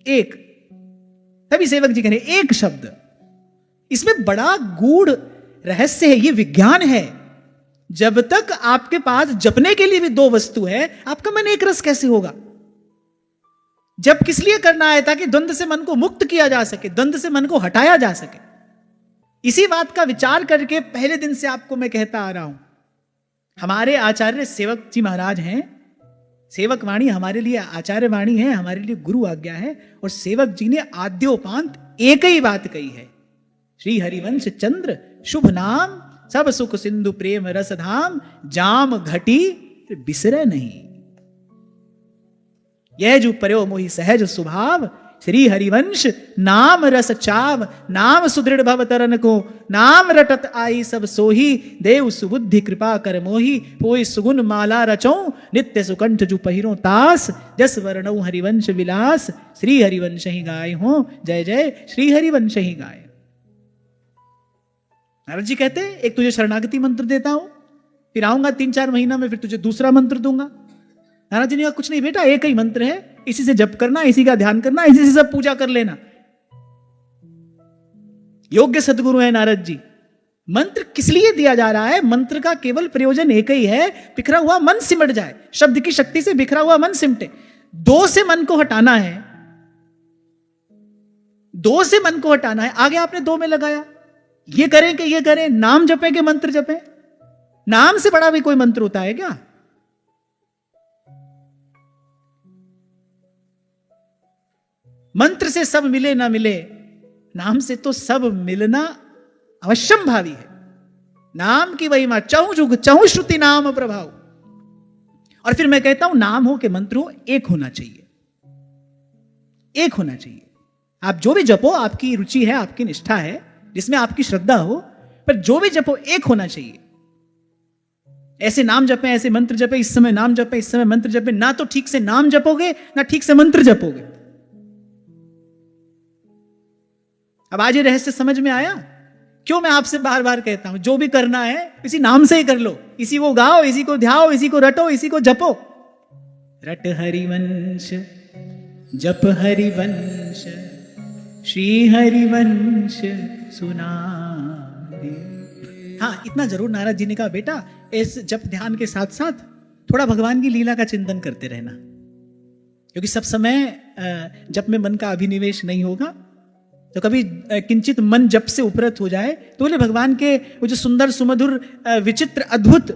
एक। तभी सेवक जी कह रहे एक शब्द। इसमें बड़ा गूढ़ रहस्य है, ये विज्ञान है। जब तक आपके पास जपने के लिए भी दो वस्तु है, आपका मन एक रस कैसे होगा? जब किस लिए करना है? ताकि द्वंद्व से मन को मुक्त किया जा सके, द्वंद्व से मन को हटाया जा सके। इसी बात का विचार करके पहले दिन से आपको मैं कहता आ रहा हूं, हमारे आचार्य सेवक जी महाराज हैं। सेवक वाणी हमारे लिए आचार्य वाणी है, हमारे लिए गुरु आज्ञा है। और सेवक जी ने आद्योपांत एक ही बात कही है, श्री हरिवंश चंद्र शुभ नाम, सब सुख सिंधु प्रेम रस धाम, जाम घटी बिसरे नहीं। यह जो पर्यो मोहि सहज स्वभाव, श्री हरिवंश नाम रस चाव, नाम सुदृढ़ भव तरन को, नाम रटत आई सब सोही, देव सुबुद्धि कृपा कर मोही, पोई सुगुन माला रचो, नित्य सुकंठ जु पहिरो तास, जस वर्णौ हरिवंश विलास, श्री हरिवंश ही गाय हो, जय जय श्री हरिवंश ही गाय। नारद जी कहते, एक तुझे शरणागति मंत्र देता हूं, फिर आऊंगा 3-4 महीना में, फिर तुझे दूसरा मंत्र दूंगा। नारद जी ने कहा, कुछ नहीं बेटा, एक ही मंत्र है, इसी से जप करना, इसी का ध्यान करना, इसी से सब पूजा कर लेना। योग्य सदगुरु है नारद जी। मंत्र किस लिए दिया जा रहा है? मंत्र का केवल प्रयोजन एक ही है, बिखरा हुआ मन सिमट जाए। शब्द की शक्ति से बिखरा हुआ मन सिमटे। दो से मन को हटाना है, दो से मन को हटाना है। आगे आपने दो में लगाया, ये करें कि ये करें, नाम जपें कि मंत्र जपें? नाम से बड़ा भी कोई मंत्र होता है क्या? मंत्र से सब मिले ना मिले, नाम से तो सब मिलना अवश्यम भावी है। नाम की वही मां, चहु जुग चहु श्रुति नाम प्रभाव। और फिर मैं कहता हूं, नाम हो कि मंत्र हो, एक होना चाहिए, एक होना चाहिए। आप जो भी जपो, आपकी रुचि है, आपकी निष्ठा है, जिसमें आपकी श्रद्धा हो, पर जो भी जपो एक होना चाहिए। ऐसे नाम जपे, ऐसे मंत्र जपे, इस समय नाम जपे, इस समय मंत्र जपे, ना तो ठीक से नाम जपोगे ना ठीक से मंत्र जपोगे। अब आज ये रहस्य समझ में आया? क्यों मैं आपसे बार बार कहता हूं, जो भी करना है इसी नाम से ही कर लो, इसी को गाओ, इसी को ध्याओ, इसी को रटो, इसी को जपो। रट हरिवंश जप हरिवंश, श्री हरिवंश सुना। हाँ, इतना जरूर नारद जी ने कहा, बेटा इस जप ध्यान के साथ साथ थोड़ा भगवान की लीला का चिंतन करते रहना, क्योंकि सब समय जप में मन का अभिनिवेश नहीं होगा। तो कभी किंचित मन जप से उपरत हो जाए तो बोले भगवान के वो जो सुंदर सुमधुर विचित्र अद्भुत